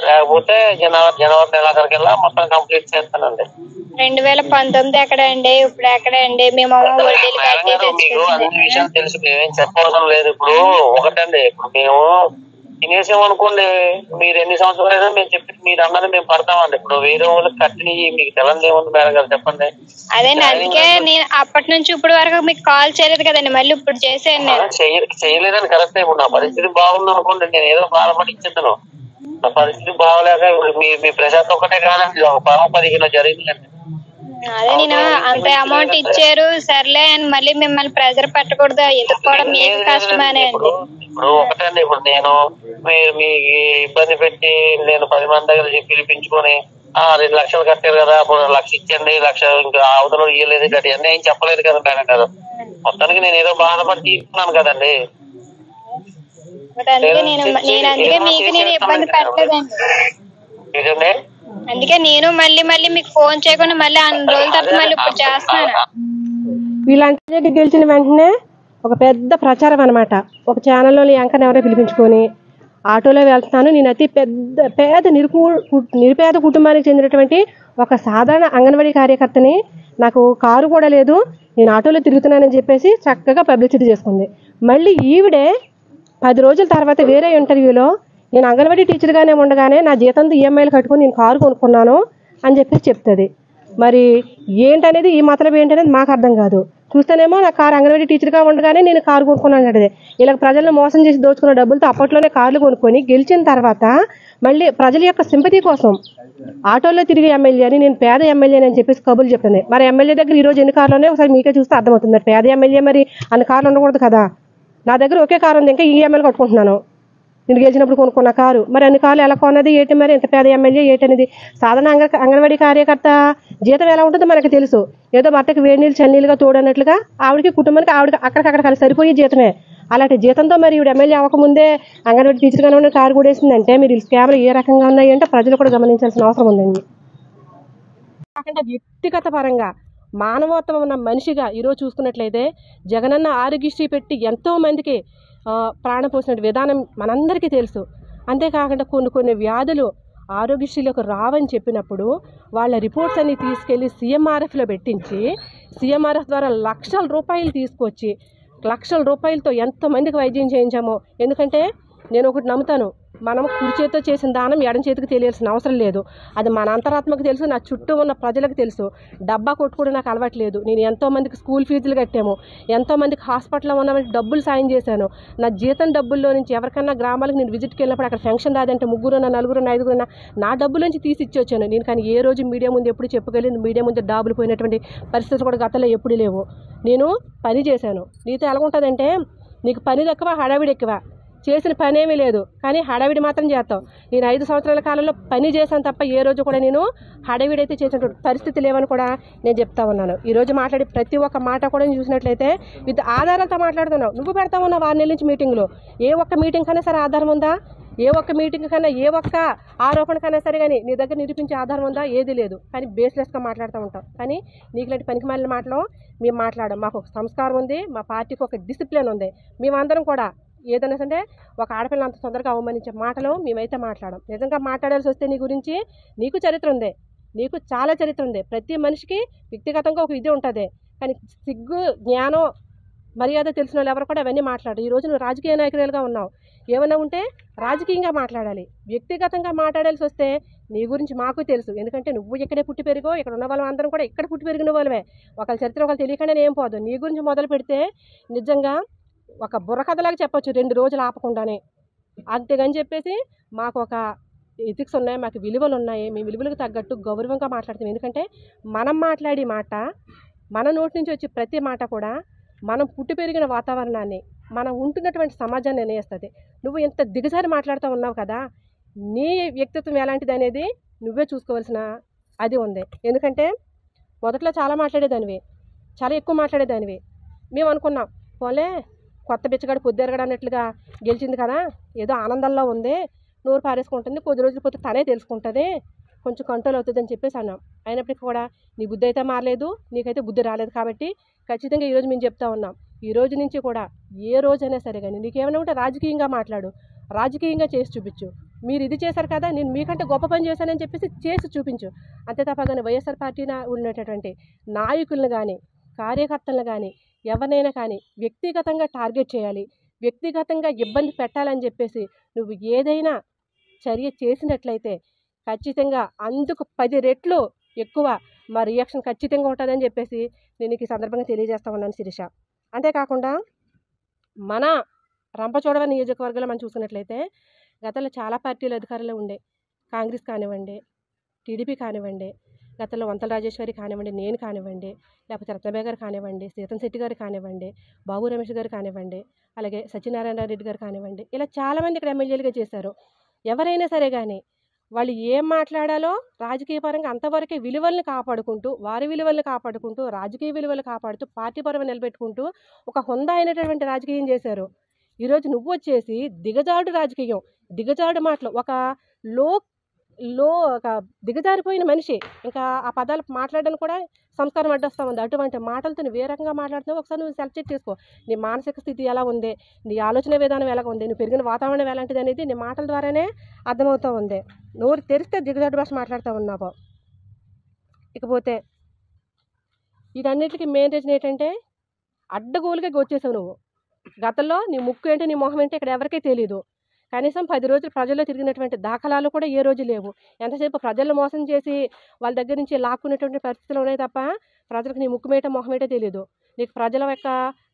లేకపోతే జనవరి నెలాఖరికల్లా మొత్తం కంప్లీట్ చేస్తానండి. 2019 ఎక్కడ అండి, ఇప్పుడు ఎక్కడ అండి? మేము మీకు అన్ని విషయాలు తెలుసు, మేమేం చెప్పవడం లేదు. ఇప్పుడు ఒకటండి, ఇప్పుడు మేము తినేసామనుకోండి, మీరు ఎన్ని సంవత్సరాలు అయినా మేము చెప్పి మీరు అన్నది మేము పడతామండి. ఇప్పుడు వేరే వాళ్ళకి కట్టిన మీకు తెలంగాణ ఏముంది మేడం గారు చెప్పండి. అదే అందుకే నేను అప్పటి నుంచి ఇప్పుడు వరకు మీకు కాల్ చేయలేదు కదండి, మళ్ళీ ఇప్పుడు చేసాను. చేయలేదని కరెక్టే. ఇప్పుడు నా పరిస్థితి బాగుంది అనుకోండి, నేను ఏదో బాధపడి ఇచ్చేద్దాను. నా పరిస్థితి బాగలేక మీ ప్రశాంత్ ఒకటే కాదండి, ఒక 15 జరిగిందండి. అదే నేను అంత అమౌంట్ ఇచ్చారు సర్లే అని మళ్ళీ మిమ్మల్ని ప్రెజర్ పెట్టకూడదు, ఎదుర్కోవడం మీకు కష్టమనే అండి. ఇప్పుడు ఒకటండి, ఇప్పుడు నేను మీరు మీకు ఇబ్బంది పెట్టి నేను 10 మంది దగ్గర పిలిపించుకొని 2 లక్షలు కట్టారు కదా, అప్పుడు 1 లక్ష ఇచ్చండి, 1 లక్ష ఇంకా అవతల ఇవ్వలేదు కట్టి అన్నీ ఏం చెప్పలేదు కదా మేడం గారు. మొత్తానికి నేను ఏదో బాధపడి తీసుకున్నాను కదండి. అందుకే మీకు నేను ఇబ్బంది పెట్టలేదండి. అందుకే నేను మళ్ళీ మీకు ఫోన్ చేయకుండా మళ్ళీ 2 రోజుల తర్వాత మళ్ళీ ఇప్పుడు చేస్తున్నాను. వీళ్ళంటే గెలిచిన వెంటనే ఒక పెద్ద ప్రచారం అనమాట. ఒక ఛానల్లోని యాంకర్ని ఎవరో పిలిపించుకొని ఆటోలో వెళ్తున్నాను, నేను అతి పేద నిరుపేద కుటుంబానికి చెందినటువంటి ఒక సాధారణ అంగన్వాడీ కార్యకర్తని, నాకు కారు కూడా లేదు, నేను ఆటోలో తిరుగుతున్నానని చెప్పేసి చక్కగా పబ్లిసిటీ చేసుకుంది. మళ్ళీ ఈవిడే 10 రోజుల తర్వాత వేరే ఇంటర్వ్యూలో నేను అంగన్వాడీ టీచర్గానే ఉండగానే నా జీతంతో ఈఎంఐలు కట్టుకొని నేను కారు కొనుక్కున్నాను అని చెప్పేసి చెప్తుంది. మరి ఏంటనేది ఈ మతలబ్ ఏంటనేది మాకు అర్థం కాదు. చూస్తేనేమో నా కారు అంగన్వాడీ టీచర్గా ఉండగానే నేను కారు కొనుక్కున్నాను అంటే, ఇలా ప్రజలను మోసం చేసి దోచుకున్న డబ్బులతో అప్పట్లోనే కార్లు కొనుక్కొని గెలిచిన తర్వాత మళ్ళీ ప్రజల యొక్క సింపతి కోసం ఆటోలో తిరిగి ఎమ్మెల్యే అని, నేను పేద ఎమ్మెల్యే అని చెప్పేసి కబుర్లు చెప్తుంది. మరి ఎమ్మెల్యే దగ్గర ఈరోజు ఎన్ని కార్లు ఉన్నాయి ఒకసారి మీకే చూస్తే అర్థమవుతుంది. మరి పేద ఎమ్మెల్యే మరి అన్ని కార్లు ఉండకూడదు కదా. నా దగ్గర ఒకే కారు ఉంది, ఇంకా ఈఎంఐలు కట్టుకుంటున్నాను. నేను గెలిచినప్పుడు కొనుక్కున్న కారు, మరి అన్ని కార్లు ఎలా కొన్నది ఏంటి, మరి ఇంత పేద ఎమ్మెల్యే ఏంటనేది. సాధారణ అంగన్వాడీ కార్యకర్త జీతం ఎలా ఉంటుందో మనకు తెలుసు. ఏదో భర్తకి వేడి నీళ్ళు చన్నీళ్ళుగా తోడన్నట్లుగా ఆవిడకి కుటుంబానికి అక్కడికక్కడ కలిసి సరిపోయే జీతమే. అలాంటి జీతంతో మరి ఈవిడ ఎమ్మెల్యే అవ్వకముందే అంగన్వాడీ టీచర్గానే ఉన్న కారు కూడా వేసిందంటే మీరు ఈ స్కామ్లు ఏ రకంగా ఉన్నాయంటే ప్రజలు కూడా గమనించాల్సిన అవసరం ఉందండి. కాకుండా వ్యక్తిగత పరంగా మానవత్వం ఉన్న మనిషిగా ఈరోజు చూసుకున్నట్లయితే జగనన్న ఆరోగ్యశ్రీ పెట్టి ఎంతో మందికి ప్రాణం పోసిన విధానం మనందరికీ తెలుసు. అంతేకాకుండా కొన్ని వ్యాధులు ఆరోగ్యశ్రీలోకి రావని చెప్పినప్పుడు వాళ్ళ రిపోర్ట్స్ అన్ని తీసుకెళ్ళి సీఎంఆర్ఎఫ్లో పెట్టించి సీఎంఆర్ఎఫ్ ద్వారా లక్షల రూపాయలు తీసుకొచ్చి లక్షల రూపాయలతో ఎంతమందికి వైద్యం చేయించామో. ఎందుకంటే నేను ఒకటి నమ్ముతాను, మనం కుడి చేతితో చేసిన దానం ఎడం చేతికి తెలియాల్సిన అవసరం లేదు. అది మన అంతరాత్మకు తెలుసు, నా చుట్టూ ఉన్న ప్రజలకు తెలుసు. డబ్బా కొట్టుకోవడం నాకు అలవాట్లేదు. నేను ఎంతోమందికి స్కూల్ ఫీజులు కట్టాము, ఎంతోమందికి హాస్పిటల్లో ఉన్నవాళ్ళకి డబ్బులు సాయం చేశాను. నా జీతం డబ్బుల్లో నుంచి ఎవరికన్నా గ్రామాలకు నేను విజిట్కి వెళ్ళినప్పుడు అక్కడ ఫంక్షన్ రాదంటే 3 4 5 నా డబ్బుల నుంచి తీసి ఇచ్చి వచ్చాను నేను. కానీ ఏ రోజు మీడియా ముందు ఎప్పుడు చెప్పుకెళ్ళింది, మీడియా ముందు డాబులు పోయినటువంటి పరిస్థితులు కూడా గతంలో ఎప్పుడు లేవు. నేను పని చేశాను. నీతో ఎలాగుంటుందంటే నీకు పని తక్కువ హడావిడి ఎక్కువ, చేసిన పని ఏమీ లేదు కానీ హడావిడి మాత్రం చేస్తావు. నేను 5 సంవత్సరాల కాలంలో పని చేశాను తప్ప ఏ రోజు కూడా నేను హడావిడి అయితే చేసినటువంటి పరిస్థితి లేవని కూడా నేను చెప్తా ఉన్నాను. ఈరోజు మాట్లాడి ప్రతి ఒక్క మాట కూడా చూసినట్లయితే విత్ ఆధారాలతో మాట్లాడుతున్నావు. నువ్వు పెడతా ఉన్నావు 6 నెలల నుంచి మీటింగ్లో. ఏ ఒక్క మీటింగ్ కన్నా సరే ఆధారం ఉందా? ఏ ఒక్క మీటింగ్ కన్నా ఏ ఒక్క ఆరోపణ కన్నా సరే కానీ నీ దగ్గర నిరూపించే ఆధారం ఉందా? ఏది లేదు. కానీ బేస్లెస్గా మాట్లాడుతూ ఉంటాం. కానీ నీకు ఇలాంటి పనికిమాలిన మాటలు మేము మాట్లాడాం. మాకు ఒక సంస్కారం ఉంది, మా పార్టీకి ఒక డిసిప్లిన్ ఉంది. మేమందరం కూడా ఏదైనా సరే ఒక ఆడపిల్ల అంత తొందరగా అవమానించే మాటలు మేమైతే మాట్లాడాం. నిజంగా మాట్లాడాల్సి వస్తే నీ గురించి నీకు చరిత్ర ఉంది, నీకు చాలా చరిత్ర ఉంది. ప్రతి మనిషికి వ్యక్తిగతంగా ఒక విధి ఉంటుంది. కానీ సిగ్గు, జ్ఞానం, మర్యాద తెలిసిన వాళ్ళు ఎవరు కూడా అవన్నీ మాట్లాడరు. ఈరోజు నువ్వు రాజకీయ నాయకులుగా ఉన్నావు, ఏమైనా ఉంటే రాజకీయంగా మాట్లాడాలి. వ్యక్తిగతంగా మాట్లాడాల్సి వస్తే నీ గురించి మాకు తెలుసు. ఎందుకంటే నువ్వు ఇక్కడే పుట్టి పెరిగో, ఇక్కడ ఉన్న వాళ్ళం అందరం కూడా ఇక్కడ పుట్టి పెరిగిన వాళ్ళమే. ఒకళ్ళ చరిత్ర ఒకళ్ళు తెలియకుండానే ఏం పోదు. నీ గురించి మొదలు పెడితే నిజంగా ఒక బుర్రకథలాగా చెప్పొచ్చు 2 రోజులు ఆపకుండానే. అంతేగాని చెప్పేసి మాకు ఒక ఎథిక్స్ ఉన్నాయి, మాకు విలువలు ఉన్నాయి. మీ విలువలకు తగ్గట్టు గౌరవంగా మాట్లాడతాం. ఎందుకంటే మనం మాట్లాడే మాట, మన నోటి నుంచి వచ్చే ప్రతి మాట కూడా మనం పుట్టి పెరిగిన వాతావరణాన్ని, మనం ఉంటున్నటువంటి సమాజాన్ని నిర్ణయిస్తుంది. నువ్వు ఇంత దిగజారి మాట్లాడుతూ ఉన్నావు కదా, నీ వ్యక్తిత్వం ఎలాంటిది అనేది నువ్వే చూసుకోవాల్సిన అది ఉంది. ఎందుకంటే మొదట్లో చాలా మాట్లాడేదానివి, చాలా ఎక్కువ మాట్లాడేదానివి. మేము అనుకున్నాం పోలే కొత్త బిచ్చగాడు పొద్దురగడ అన్నట్లుగా గెలిచింది కదా, ఏదో ఆనందంలో ఉంది, నోరు పారేసుకుంటుంది, కొద్ది రోజులు పోతే తనే తెలుసుకుంటుంది, కొంచెం కంట్రోల్ అవుతుంది అని చెప్పేసి అన్నాం. అయినప్పటికీ కూడా నీ బుద్ధి అయితే మారలేదు, నీకైతే బుద్ధి రాలేదు. కాబట్టి ఖచ్చితంగా ఈరోజు మేము చెప్తా ఉన్నాం, ఈ రోజు నుంచి కూడా ఏ రోజైనా సరే కానీ నీకేమైనా ఉంటే రాజకీయంగా మాట్లాడు, రాజకీయంగా చేసి చూపించు. మీరు ఇది చేశారు కదా, నేను మీకంటే గొప్ప పని చేశానని చెప్పేసి చేసి చూపించు. అంతే తప్ప కానీ వైఎస్ఆర్ పార్టీన ఉన్నటువంటి నాయకులను కానీ కార్యకర్తలను కానీ ఎవరినైనా కానీ వ్యక్తిగతంగా టార్గెట్ చేయాలి, వ్యక్తిగతంగా ఇబ్బంది పెట్టాలని చెప్పేసి నువ్వు ఏదైనా చర్య చేసినట్లయితే ఖచ్చితంగా అందుకు 10 రెట్లు ఎక్కువ మా రియాక్షన్ ఖచ్చితంగా ఉంటుందని చెప్పేసి నేను ఈ సందర్భంగా తెలియజేస్తా ఉన్నాను శిరీష. అంతేకాకుండా మన రంపచోడవరం నియోజకవర్గంలో మనం చూసినట్లయితే గతంలో చాలా పార్టీలు అధికారంలో ఉండే, కాంగ్రెస్ కానివ్వండి, టీడీపీ కానివ్వండి, గతంలో వంతల రాజేశ్వరి కానివ్వండి, నేను కానివ్వండి, లేకపోతే రత్నబాయి గారు కానివ్వండి, సీతం శెట్టి గారు కానివ్వండి, బాబు రమేష్ గారు కానివ్వండి, అలాగే సత్యనారాయణ రెడ్డి గారు కానివ్వండి, ఇలా చాలామంది ఇక్కడ ఎమ్మెల్యేలుగా చేశారు. ఎవరైనా సరే కానీ వాళ్ళు ఏం మాట్లాడాలో రాజకీయ పరంగా అంతవరకే విలువలను కాపాడుకుంటూ, వారి విలువలను కాపాడుకుంటూ, రాజకీయ విలువలు కాపాడుతూ, పార్టీ పరంగా నిలబెట్టుకుంటూ ఒక హుందా అయినటువంటి రాజకీయం చేశారు. ఈరోజు నువ్వు వచ్చేసి దిగజాడు రాజకీయం, దిగజాడు మాటలు, ఒక ఒక దిగజారిపోయిన మనిషి, ఇంకా ఆ పదాలు మాట్లాడడానికి కూడా సంస్కారం అడ్డొస్తూ ఉంది. అటువంటి మాటలతో నువ్వు ఏ రకంగా మాట్లాడుతున్నావు ఒకసారి నువ్వు సెలెక్ట్ చెక్ చేసుకో. నీ మానసిక స్థితి ఎలా ఉంది, నీ ఆలోచన విధానం ఎలా ఉంది, నువ్వు పెరిగిన వాతావరణం ఎలాంటిది అనేది నీ మాటల ద్వారానే అర్థమవుతూ ఉంది. నోరు తెరిస్తే దిగజాడు భాష మాట్లాడుతూ ఉన్నావు. ఇకపోతే వీటన్నిటికీ మెయిన్ రీజన్ ఏంటంటే అడ్డగోలుగా వచ్చేసావు నువ్వు. గతంలో నీ ముక్కు ఏంటో నీ మొహం ఏంటో ఇక్కడ ఎవరికీ తెలియదు. కనీసం 10 రోజులు ప్రజల్లో తిరిగినటువంటి దాఖలాలు కూడా ఏ రోజు లేవు. ఎంతసేపు ప్రజలను మోసం చేసి వాళ్ళ దగ్గర నుంచి లాక్కునేటువంటి పరిస్థితులు ఉన్నాయి తప్ప ప్రజలకు నీ ముక్కుమేటో మొహమేటో తెలియదు. నీకు ప్రజల యొక్క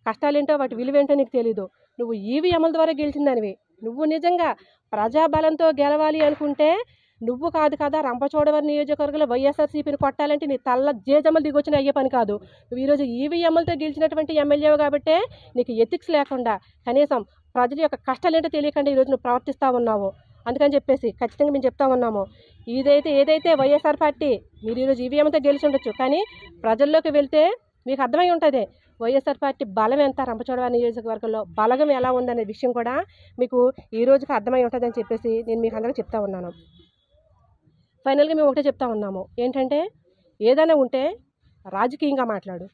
కష్టాలేంటో వాటి విలువేంటో నీకు తెలియదు. నువ్వు ఈవీఎంల ద్వారా గెలిచిందానివి. నువ్వు నిజంగా ప్రజాబలంతో గెలవాలి అనుకుంటే నువ్వు కాదు కదా రంపచోడవరం నియోజకవర్గంలో వైఎస్ఆర్సీపీని కొట్టాలంటే నీ తల్ల జేజమ్మలు దిగొచ్చిన అయ్యే పని కాదు. నువ్వు ఈరోజు ఈవీఎంలతో గెలిచినటువంటి ఎమ్మెల్యేవి కాబట్టే నీకు ఎథిక్స్ లేకుండా కనీసం ప్రజల యొక్క కష్టాలు ఏంటో తెలియకుండా ఈరోజు నువ్వు ప్రవర్తిస్తూ ఉన్నావు. అందుకని చెప్పేసి ఖచ్చితంగా మేము చెప్తా ఉన్నాము, ఏదైతే వైఎస్ఆర్ పార్టీ మీరు ఈరోజు ఈవీఎంతో గెలిచి ఉండొచ్చు, కానీ ప్రజల్లోకి వెళ్తే మీకు అర్థమై ఉంటుంది వైఎస్ఆర్ పార్టీ బలం ఎంత, రంపచోడవరం నియోజకవర్గంలో బలగం ఎలా ఉందనే విషయం కూడా మీకు ఈ రోజుకి అర్థమై ఉంటుందని చెప్పేసి నేను మీకు అందరికీ చెప్తా ఉన్నాను. ఫైనల్గా మేము ఒకటే చెప్తా ఉన్నాము, ఏంటంటే ఏదైనా ఉంటే రాజకీయంగా మాట్లాడు,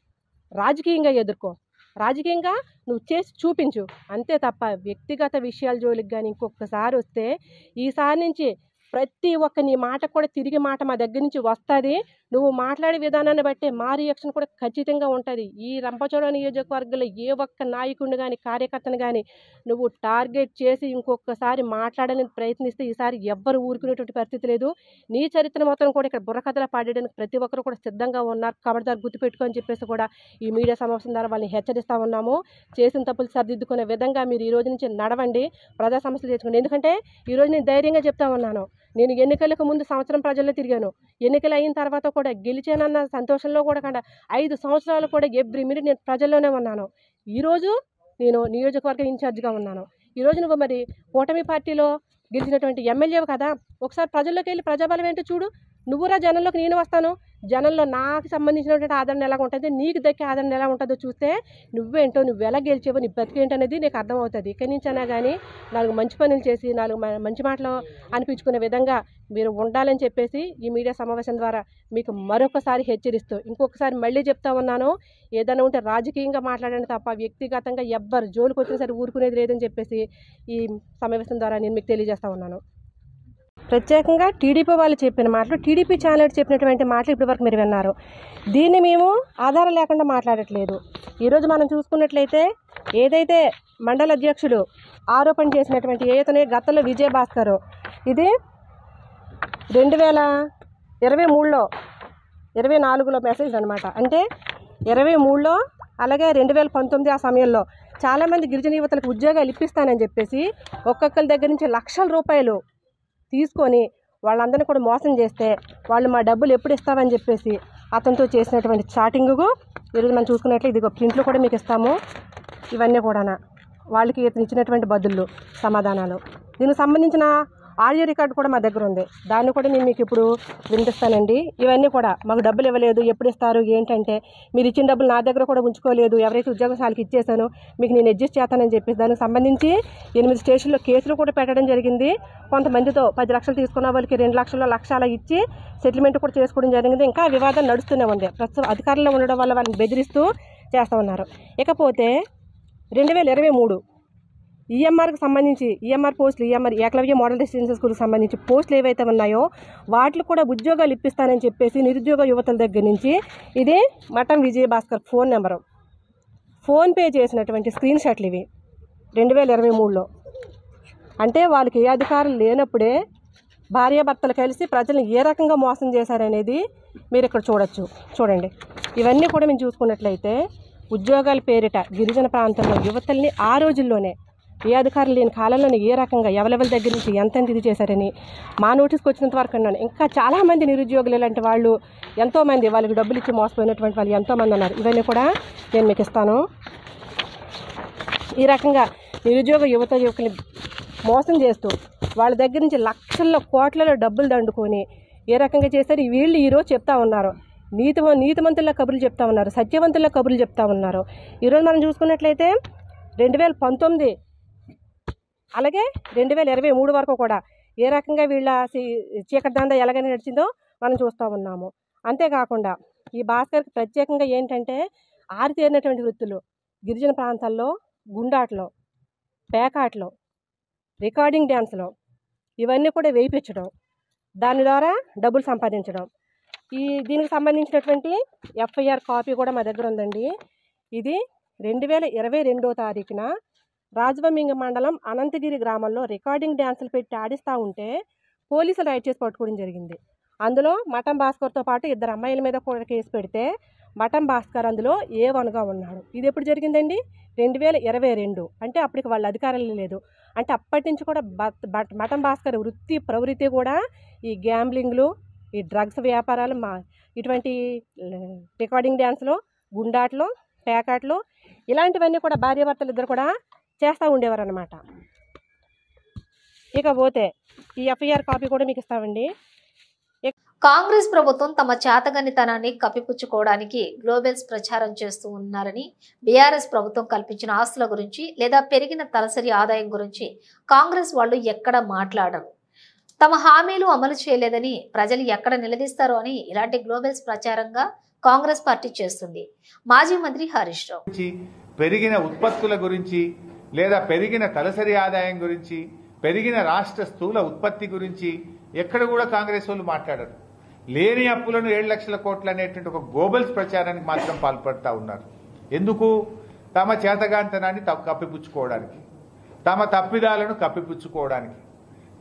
రాజకీయంగా ఎదుర్కో, రాజకీయంగా నువ్వు చేసి చూపించు, అంతే తప్ప వ్యక్తిగత విషయాల జోలికి కానీ ఇంకొకసారి వస్తే ఈసారి నుంచి ప్రతి ఒక్క నీ మాట కూడా తిరిగి మాట మా దగ్గర నుంచి వస్తుంది. నువ్వు మాట్లాడే విధానాన్ని బట్టి మా రియాక్షన్ కూడా ఖచ్చితంగా ఉంటుంది. ఈ రంపచోడవరం నియోజకవర్గంలో ఏ ఒక్క నాయకుడిని కానీ కార్యకర్తను కానీ నువ్వు టార్గెట్ చేసి ఇంకొకసారి మాట్లాడడానికి ప్రయత్నిస్తే ఈసారి ఎవ్వరు ఊరుకునేటువంటి పరిస్థితి లేదు. నీ చరిత్ర మొత్తం కూడా ఇక్కడ బుర్రకథలా పాడేయడానికి ప్రతి ఒక్కరు కూడా సిద్ధంగా ఉన్నారు. కాబట్టి దాన్ని గుర్తుపెట్టుకో అని చెప్పేసి కూడా ఈ మీడియా సమావేశం ద్వారా వాళ్ళని హెచ్చరిస్తూ ఉన్నాము. చేసిన తప్పులు సరిదిద్దుకునే విధంగా మీరు ఈ రోజు నుంచి నడవండి, ప్రజా సమస్యలు తెచ్చుకోండి. ఎందుకంటే ఈరోజు నేను ధైర్యంగా చెప్తా ఉన్నాను, నేను ఎన్నికలకు ముందు సంవత్సరం ప్రజల్లో తిరిగాను, ఎన్నికలు అయిన తర్వాత కూడా గెలిచానన్న సంతోషంలో కూడా కాకుండా 5 సంవత్సరాలు కూడా ఎవ్రీ మినిట్ నేను ప్రజల్లోనే ఉన్నాను. ఈరోజు నేను నియోజకవర్గ ఇన్ఛార్జిగా ఉన్నాను. ఈరోజు నువ్వు మరి కూటమి పార్టీలో గెలిచినటువంటి ఎమ్మెల్యేవు కదా, ఒకసారి ప్రజల్లోకి వెళ్ళి ప్రజాబలం ఏంటో చూడు. నువ్వురా జనంలోకి నేను వస్తాను, జనంలో నాకు సంబంధించినటువంటి ఆదరణ ఎలా ఉంటుంది, నీకు దక్కే ఆదరణ ఎలా ఉంటుందో చూస్తే నువ్వేంటో, నువ్వు ఎలా గెలిచేవో, నీ బతికేంటో అనేది నీకు అర్థమవుతుంది. ఇక్కడి నుంచి అయినా కానీ 4 మంచి పనులు చేసి 4 మంచి మాటలు అనిపించుకునే విధంగా మీరు ఉండాలని చెప్పేసి ఈ మీడియా సమావేశం ద్వారా మీకు మరొకసారి హెచ్చరిస్తూ ఇంకొకసారి మళ్ళీ చెప్తా ఉన్నాను, ఏదైనా ఉంటే రాజకీయంగా మాట్లాడండి తప్ప వ్యక్తిగతంగా ఎవ్వరు జోలికి వచ్చినా సరే ఊరుకునేది లేదని చెప్పేసి ఈ సమావేశం ద్వారా నేను మీకు తెలియజేస్తా ఉన్నాను. ప్రత్యేకంగా టీడీపీ వాళ్ళు చెప్పిన మాటలు, టీడీపీ ఛానల్ చెప్పినటువంటి మాటలు ఇప్పటివరకు మీరు విన్నారు. దీన్ని మేము ఆధారం లేకుండా మాట్లాడట్లేదు. ఈరోజు మనం చూసుకున్నట్లయితే ఏదైతే మండల అధ్యక్షుడు ఆరోపణ చేసినటువంటి ఏతనే గతంలో విజయభాస్కర్, ఇది 2023లో 24లో మెసేజ్ అనమాట. అంటే 23లో అలాగే 2019 ఆ సమయంలో చాలామంది గిరిజన యువతలకు ఉద్యోగాలు ఇప్పిస్తానని చెప్పేసి ఒక్కొక్కరి దగ్గర నుంచి లక్షల రూపాయలు తీసుకొని వాళ్ళందరినీ కూడా మోసం చేస్తే వాళ్ళు మా డబ్బులు ఎప్పుడు ఇస్తామని చెప్పేసి అతనితో చేసినటువంటి చాటింగు ఈరోజు మనం చూసుకున్నట్లు ఇదిగో ప్రింట్లు కూడా మీకు ఇస్తాము. ఇవన్నీ కూడా వాళ్ళకి ఇతను ఇచ్చినటువంటి బదులు సమాధానాలు, దీనికి సంబంధించిన ఆడియో రికార్డు కూడా మా దగ్గర ఉంది. దాన్ని కూడా నేను మీకు ఇప్పుడు వినిపిస్తానండి. ఇవన్నీ కూడా మాకు డబ్బులు ఇవ్వలేదు, ఎప్పుడు ఇస్తారు ఏంటంటే మీరు ఇచ్చిన డబ్బులు నా దగ్గర కూడా ఉంచుకోలేదు, ఎవరైతే ఉద్యోగశాలకి ఇచ్చేసానో మీకు నేను అడ్జస్ట్ చేస్తానని చెప్పేసి దానికి సంబంధించి 8 స్టేషన్లో కేసులు కూడా పెట్టడం జరిగింది. కొంతమందితో 10 లక్షలు తీసుకున్న వాళ్ళకి 2 లక్షలు లక్షలు ఇచ్చి సెటిల్మెంట్ కూడా చేసుకోవడం జరిగింది. ఇంకా వివాదం నడుస్తూనే ఉంది. ప్రస్తుతం అధికారంలో ఉండడం వల్ల వాళ్ళని బెదిరిస్తూ చేస్తూ ఉన్నారు. ఇకపోతే 2023 ఈఎంఆర్కి సంబంధించి ఈఎంఆర్ పోస్టులు, ఈఎంఆర్ ఏకలవ్య మోడల్ రెసిడెన్షియల్ స్కూల్కి సంబంధించి పోస్టులు ఏవైతే ఉన్నాయో వాటికి కూడా ఉద్యోగాలు ఇప్పిస్తానని చెప్పేసి నిరుద్యోగ యువతల దగ్గర నుంచి ఇది మఠం విజయభాస్కర్ ఫోన్ నెంబరు, ఫోన్పే చేసినటువంటి స్క్రీన్ షాట్లు ఇవి 2023లో. అంటే వాళ్ళకి ఏ అధికారం లేనప్పుడే భార్యాభర్తలు కలిసి ప్రజలను ఏ రకంగా మోసం చేశారనేది మీరు ఇక్కడ చూడొచ్చు. చూడండి, ఇవన్నీ కూడా మేము చూసుకున్నట్లయితే ఉద్యోగాల పేరిట గిరిజన ప్రాంతంలో యువతల్ని ఆ రోజుల్లోనే ఏ అధికారులు లేని కాలంలోనే ఏ రకంగా ఎవరెవరి దగ్గర నుంచి ఎంత ఇది చేశారని మా నోటీస్కి వచ్చినంత వరకు అన్నాను. ఇంకా చాలామంది నిరుద్యోగులు ఇలాంటి వాళ్ళు ఎంతోమంది వాళ్ళకి డబ్బులు ఇచ్చి మోసపోయినటువంటి వాళ్ళు ఎంతోమంది ఉన్నారు. ఇవన్నీ కూడా నేను మీకు ఇస్తాను. ఈ రకంగా నిరుద్యోగ యువకుల్ని మోసం చేస్తూ వాళ్ళ దగ్గర నుంచి లక్షల్లో కోట్లలో డబ్బులు దండుకొని ఏ రకంగా చేశారు వీళ్ళు ఈరోజు చెప్తా ఉన్నారు. నీతిమంతుల కబుర్లు చెప్తా ఉన్నారు, సత్యవంతుల కబుర్లు చెప్తా ఉన్నారు. ఈరోజు మనం చూసుకున్నట్లయితే 2019 అలాగే 2023 వరకు కూడా ఏ రకంగా వీళ్ళ చీకటి దందా ఎలాగైనా నడిచిందో మనం చూస్తూ ఉన్నాము. అంతేకాకుండా ఈ భాస్కర్కి ప్రత్యేకంగా ఏంటంటే ఆరితేరినటువంటి వృత్తులు గిరిజన ప్రాంతాల్లో గుండాట్లో, పేకాట్లో, రికార్డింగ్ డ్యాన్స్లో ఇవన్నీ కూడా వేయించడం, దాని ద్వారా డబ్బులు సంపాదించడం. దీనికి సంబంధించినటువంటి ఎఫ్ఐఆర్ కాపీ కూడా మా దగ్గర ఉందండి. ఇది 2022వ తారీఖున రాజవమింగ మండలం అనంతగిరి గ్రామంలో రికార్డింగ్ డ్యాన్సులు పెట్టి ఆడిస్తూ ఉంటే పోలీసులు రైడ్ చేసి పట్టుకోవడం జరిగింది. అందులో మఠం భాస్కర్తో పాటు 2 అమ్మాయిల మీద కూడా కేసు పెడితే మఠం భాస్కర్ అందులో A1గా ఉన్నాడు. ఇది ఎప్పుడు జరిగిందండి? 2022. అంటే అప్పటికి వాళ్ళ అధికారంలో లేదు. అంటే అప్పటి నుంచి కూడా మఠం భాస్కర్ వృత్తి ప్రవృత్తి కూడా ఈ గ్యాంబ్లింగ్లు, ఈ డ్రగ్స్ వ్యాపారాలు, ఇటువంటి రికార్డింగ్ డ్యాన్స్లో, గుండాట్లు, పేకాట్లు ఇలాంటివన్నీ కూడా భార్యాభర్తలు ఇద్దరు కూడా చేస్తూ ఉండేవారు అన్నమాట. ఇకపోతే ఈ FIR కాపీ కూడా మీకు ఇస్తామండి. కాంగ్రెస్ ప్రభుత్వం తమ చేతగనితనాన్ని కప్పిపుచ్చుకోవడానికి గ్లోబల్స్ ప్రచారం చేస్తూ ఉన్నారని, బీఆర్ఎస్ ప్రభుత్వం కల్పించిన ఆస్తుల గురించి లేదా పెరిగిన తలసరి ఆదాయం గురించి కాంగ్రెస్ వాళ్ళు ఎక్కడ మాట్లాడరు. తమ హామీలు అమలు చేయలేదని ప్రజలు ఎక్కడ నిలదీస్తారో అని ఇలాంటి గ్లోబల్స్ ప్రచారంగా కాంగ్రెస్ పార్టీ చేస్తుంది. మాజీ మంత్రి హరీష్ రావు పెరిగిన ఉత్పత్తుల గురించి లేదా పెరిగిన తలసరి ఆదాయం గురించి, పెరిగిన రాష్ట్ర స్థూల ఉత్పత్తి గురించి ఎక్కడ కూడా కాంగ్రెస్ వాళ్ళు మాట్లాడరు. లేని అప్పులను 7 లక్షల కోట్లు అనేటువంటి ఒక గ్లోబల్స్ ప్రచారానికి మాత్రం పాల్పడుతూ ఉన్నారు. ఎందుకు? తమ చేతగాంతనాన్ని కప్పిపుచ్చుకోవడానికి, తమ తప్పిదాలను కప్పిపుచ్చుకోవడానికి,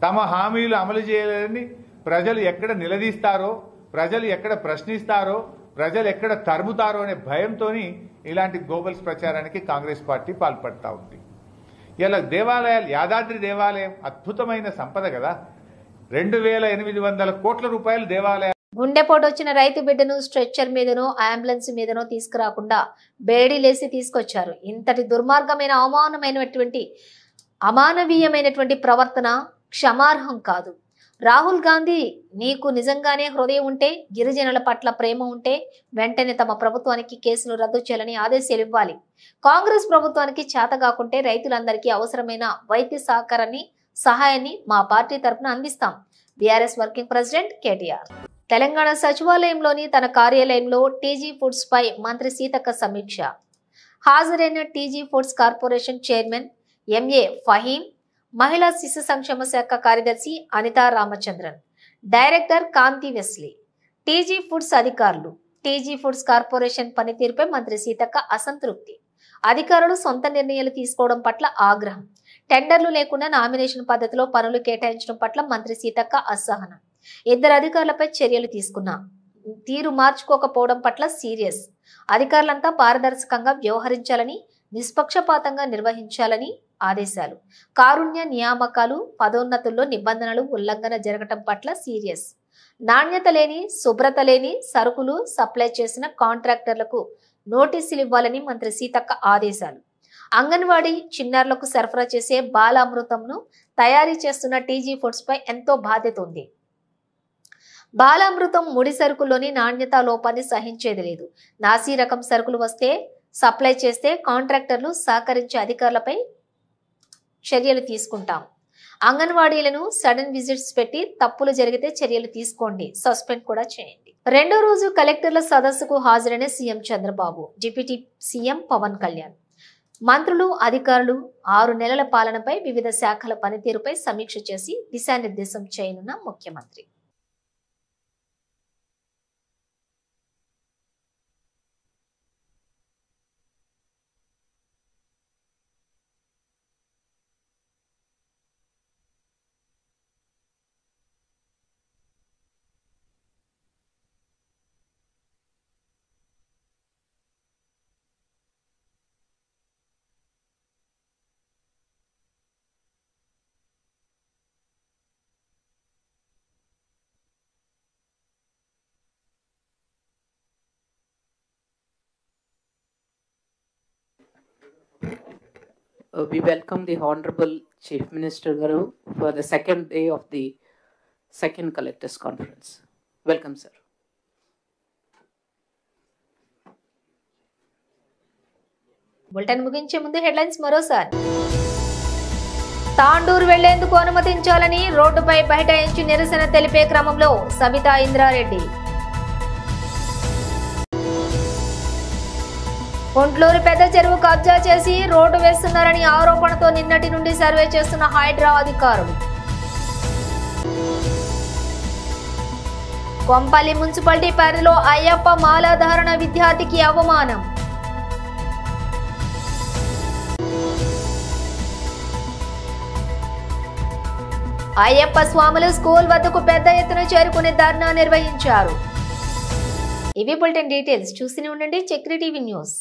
తమ హామీలు అమలు చేయలేదని ప్రజలు ఎక్కడ నిలదీస్తారో, ప్రజలు ఎక్కడ ప్రశ్నిస్తారో, ప్రజలు ఎక్కడ తరుముతారో అనే భయంతో ఇలాంటి గ్లోబల్స్ ప్రచారానికి కాంగ్రెస్ పార్టీ పాల్పడుతూ ఉంది. ఇలా దేవాలయాలు, యాదాద్రి దేవాలయం అద్భుతమైన సంపద కదా, 2800 కోట్ల రూపాయలు దేవాలయాలు. గుండెపోటు వచ్చిన రైతు బిడ్డను స్ట్రెచ్చర్ మీదనో అంబులెన్స్ మీదనో తీసుకురాకుండా బేడీలేసి తీసుకొచ్చారు. ఇంతటి దుర్మార్గమైన అమానవీయమైనటువంటి ప్రవర్తన క్షమార్హం కాదు. రాహుల్ గాంధీ, నీకు నిజంగానే హృదయం ఉంటే, గిరిజనుల పట్ల ప్రేమ ఉంటే వెంటనే తమ ప్రభుత్వానికి కేసులు రద్దు చేయాలని ఆదేశాలు ఇవ్వాలి. కాంగ్రెస్ ప్రభుత్వానికి చేత కాకుంటే రైతులందరికీ అవసరమైన వైద్య సహాయాన్ని మా పార్టీ తరఫున అందిస్తాం. BRS working president KTR. Telangana సచివాలయంలోని తన కార్యాలయంలో టీజీ ఫుడ్స్ పై మంత్రి సీతక్క సమీక్ష. హాజరైన TG foods corporation chairman MA Faheem, మహిళా శిశు సంక్షేమ శాఖ కార్యదర్శి Anitha Ramachandran, director Kanthi Wesley, TG foods అధికారులు. టీజీ ఫుడ్స్ కార్పొరేషన్ పనితీరుపై మంత్రి సీతక్క అసంతృప్తి. అధికారులు సొంత నిర్ణయాలు తీసుకోవడం పట్ల ఆగ్రహం. టెండర్లు లేకుండా నామినేషన్ పద్ధతిలో పనులు కేటాయించడం పట్ల మంత్రి సీతక్క అసహనం. 2 అధికారులపై చర్యలు తీసుకున్నా, తీరు మార్చుకోకపోవడం పట్ల సీరియస్. అధికారులంతా పారదర్శకంగా వ్యవహరించాలని, నిష్పక్షపాతంగా నిర్వహించాలని ఆదేశాలు. కారుణ్య నియామకాలు, పదోన్నతుల్లో నిబంధనలు ఉల్లంఘన జరగటం పట్ల సీరియస్. నాణ్యత లేని, శుభ్రత లేని సరుకులు సప్లై చేసిన కాంట్రాక్టర్లకు నోటీసులు ఇవ్వాలని మంత్రి సీతక్క ఆదేశాలు. అంగన్వాడీ చిన్నారులకు సరఫరా చేసే బాలామృతంను తయారీ చేస్తున్న టీజీ ఫుడ్స్ పై ఎంతో బాధ్యత ఉంది. బాలామృతం ముడి సరుకుల్లోని నాణ్యతా లోపాన్ని సహించేది లేదు. నాసీ రకం సరుకులు వస్తే సప్లై చేస్తే కాంట్రాక్టర్లు సహకరించే అధికారులపై చర్యలు తీసుకుంటాం. అంగన్వాడీలను సడన్ విజిట్స్ పెట్టి తప్పులు జరిగితే చర్యలు తీసుకోండి, సస్పెండ్ కూడా చేయండి. 2వ రోజు కలెక్టర్ల సదస్సుకు హాజరైన CM Chandrababu, deputy CM Pawan Kalyan, మంత్రులు, అధికారులు 6 నెలల పాలనపై వివిధ శాఖల పనితీరుపై సమీక్ష చేసి దిశానిర్దేశం చేయనున్న ముఖ్యమంత్రి. We welcome the Honorable Chief Minister Garu for the second day of the second Collectors Conference. Welcome, sir. Bulletin ముగించే ముందు హెడ్లైన్స్ మరోసారి. తాండూరు వెళ్లేందుకు అనుమతించాలని రోడ్డుపై బైఠాయించి నిరసన తెలిపే క్రమంలో సబితా ఇంద్రారెడ్డి. గుంట్లూరు పెద్ద చెరువు కబ్జా చేసి రోడ్డు వేస్తున్నారని ఆరోపణతో నిన్నటి నుండి సర్వే చేస్తున్న హైడ్రా అధికారులు. కొంపల్లి మున్సిపాలిటీ పరిధిలో అయ్యప్ప మాలాధారణ విద్యార్థికి అవమానం. అయ్యప్ప స్వాములు స్కూల్ వద్దకు పెద్ద ఎత్తున చేరుకుని ధర్నా నిర్వహించారు. ఇవి బులెటిన్ డీటెయిల్స్ చూస్తూనే ఉండండి చక్రి టీవీ న్యూస్.